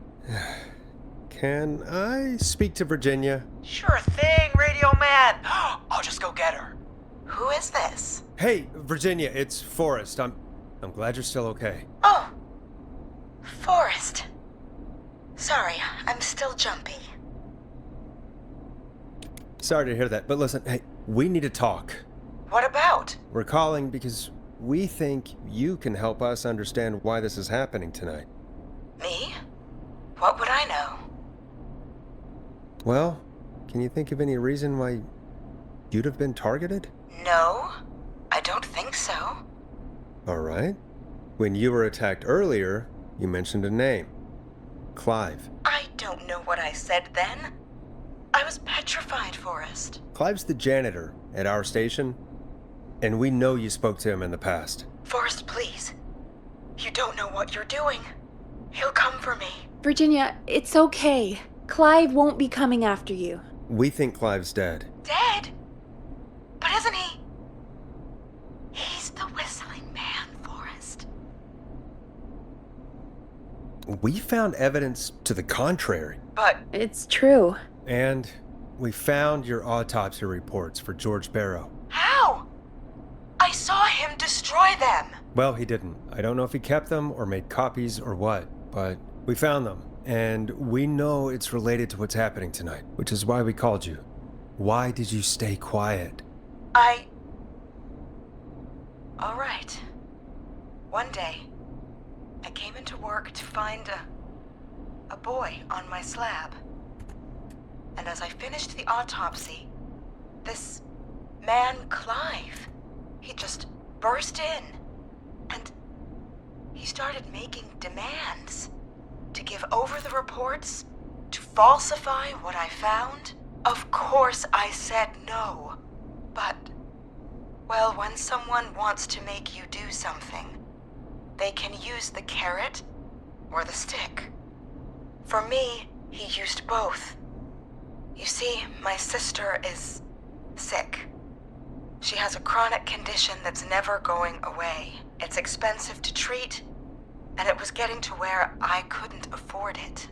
Can I speak to Virginia? Sure thing, Radio Man. I'll just go get her. Who is this? Hey, Virginia, it's Forrest. I'm glad you're still okay. Oh, Forrest. Sorry, I'm still jumpy. Sorry to hear that, but listen, hey, we need to talk. What about? We're calling because we think you can help us understand why this is happening tonight. Me? What would I know? Well, can you think of any reason why you'd have been targeted? No, I don't think so. All right. When you were attacked earlier, you mentioned a name. Clive. I don't know what I said then. I was petrified, Forrest. Clive's the janitor at our station, and we know you spoke to him in the past. Forrest, please. You don't know what you're doing. He'll come for me. Virginia, it's okay. Clive won't be coming after you. We think Clive's dead. Dead? But isn't he? He's the whistling man, Forrest. We found evidence to the contrary. But It's true. And we found your autopsy reports for George Barrow. how? I saw him destroy them. Well, he didn't. I don't know if he kept them or made copies or what, but we found them. And we know it's related to what's happening tonight, which is why we called you. Why did you stay quiet? All right. One day, I came into work to find a boy on my slab. And as I finished the autopsy, this man, Clive, he just burst in. And he started making demands to give over the reports, to falsify what I found. Of course I said no. But, well, when someone wants to make you do something, they can use the carrot or the stick. For me, he used both. You see, my sister is sick. She has a chronic condition that's never going away. It's expensive to treat, and it was getting to where I couldn't afford it.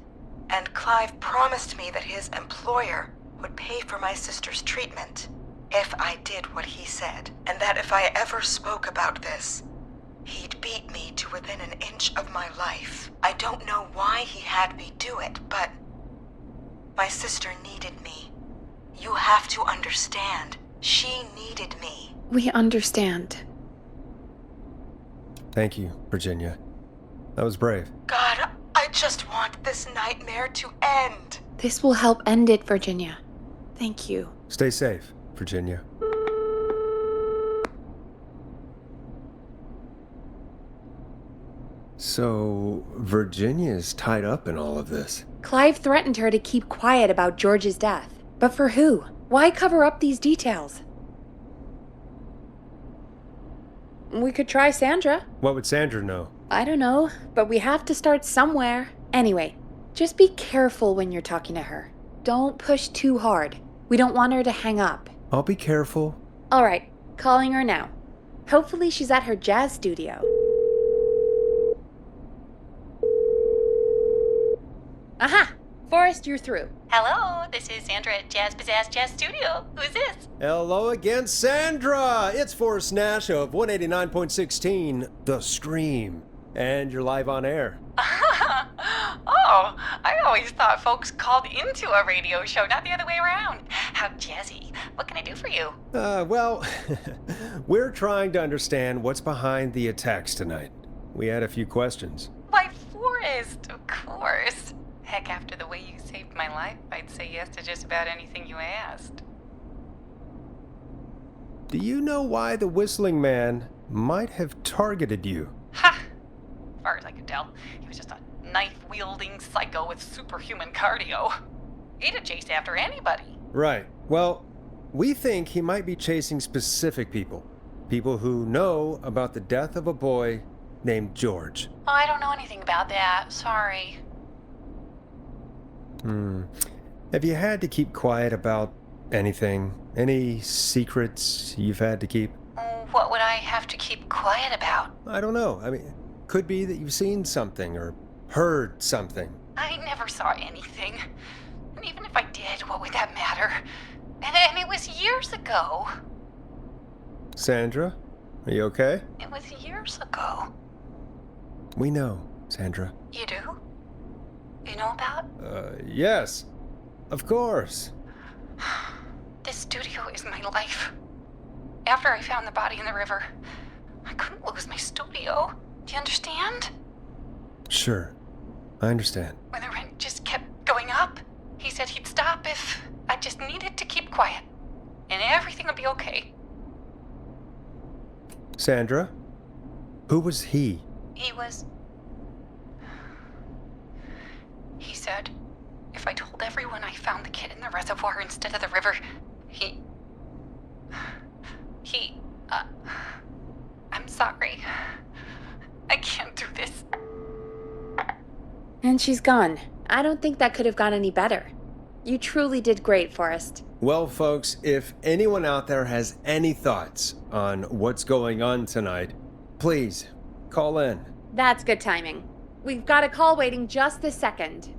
And Clive promised me that his employer would pay for my sister's treatment if I did what he said, and that if I ever spoke about this, he'd beat me to within an inch of my life. I don't know why he had me do it, but my sister needed me. You have to understand. She needed me. We understand. Thank you, Virginia. That was brave. God, I just want this nightmare to end. This will help end it, Virginia. Thank you. Stay safe, Virginia. So, Virginia's tied up in all of this. Clive threatened her to keep quiet about George's death. But for who? Why cover up these details? We could try Sandra. What would Sandra know? I don't know, but we have to start somewhere. Anyway, Just be careful when you're talking to her. Don't push too hard. We don't want her to hang up. I'll be careful. All right, calling her now. Hopefully she's at her jazz studio. Aha! Forrest, you're through. Hello, this is Sandra at Jazz Pizzazz Jazz Studio. Who's this? Hello again, Sandra! It's Forrest Nash of 189.16, The Stream. And you're live on air. Oh, I always thought folks called into a radio show, not the other way around. How jazzy. What can I do for you? Well, we're trying to understand what's behind the attacks tonight. We had a few questions. Why, Forrest, of course. Heck, after the way you saved my life, I'd say yes to just about anything you asked. Do you know why the Whistling Man might have targeted you? Ha! As far as I could tell, he was just a knife-wielding psycho with superhuman cardio. He'd have chased after anybody. Right. Well, we think he might be chasing specific people. People who know about the death of a boy named George. Oh, I don't know anything about that. Sorry. Have you had to keep quiet about anything? Any secrets you've had to keep? What would I have to keep quiet about? I don't know. I mean, could be that you've seen something or heard something. I never saw anything. And even if I did, what would that matter? And it was years ago. Sandra, are you okay? It was years ago. We know, Sandra. You do? You know about? Yes. Of course. This studio is my life. After I found the body in the river, I couldn't lose my studio. Do you understand? Sure. I understand. When the rent just kept going up, he said he'd stop if I just needed to keep quiet. And everything would be okay. Sandra? Who was he? He said, if I told everyone I found the kid in the reservoir instead of the river, I'm sorry. I can't do this. And she's gone. I don't think that could have gone any better. You truly did great, Forrest. Well, folks, if anyone out there has any thoughts on what's going on tonight, please call in. That's good timing. We've got a call waiting just this second.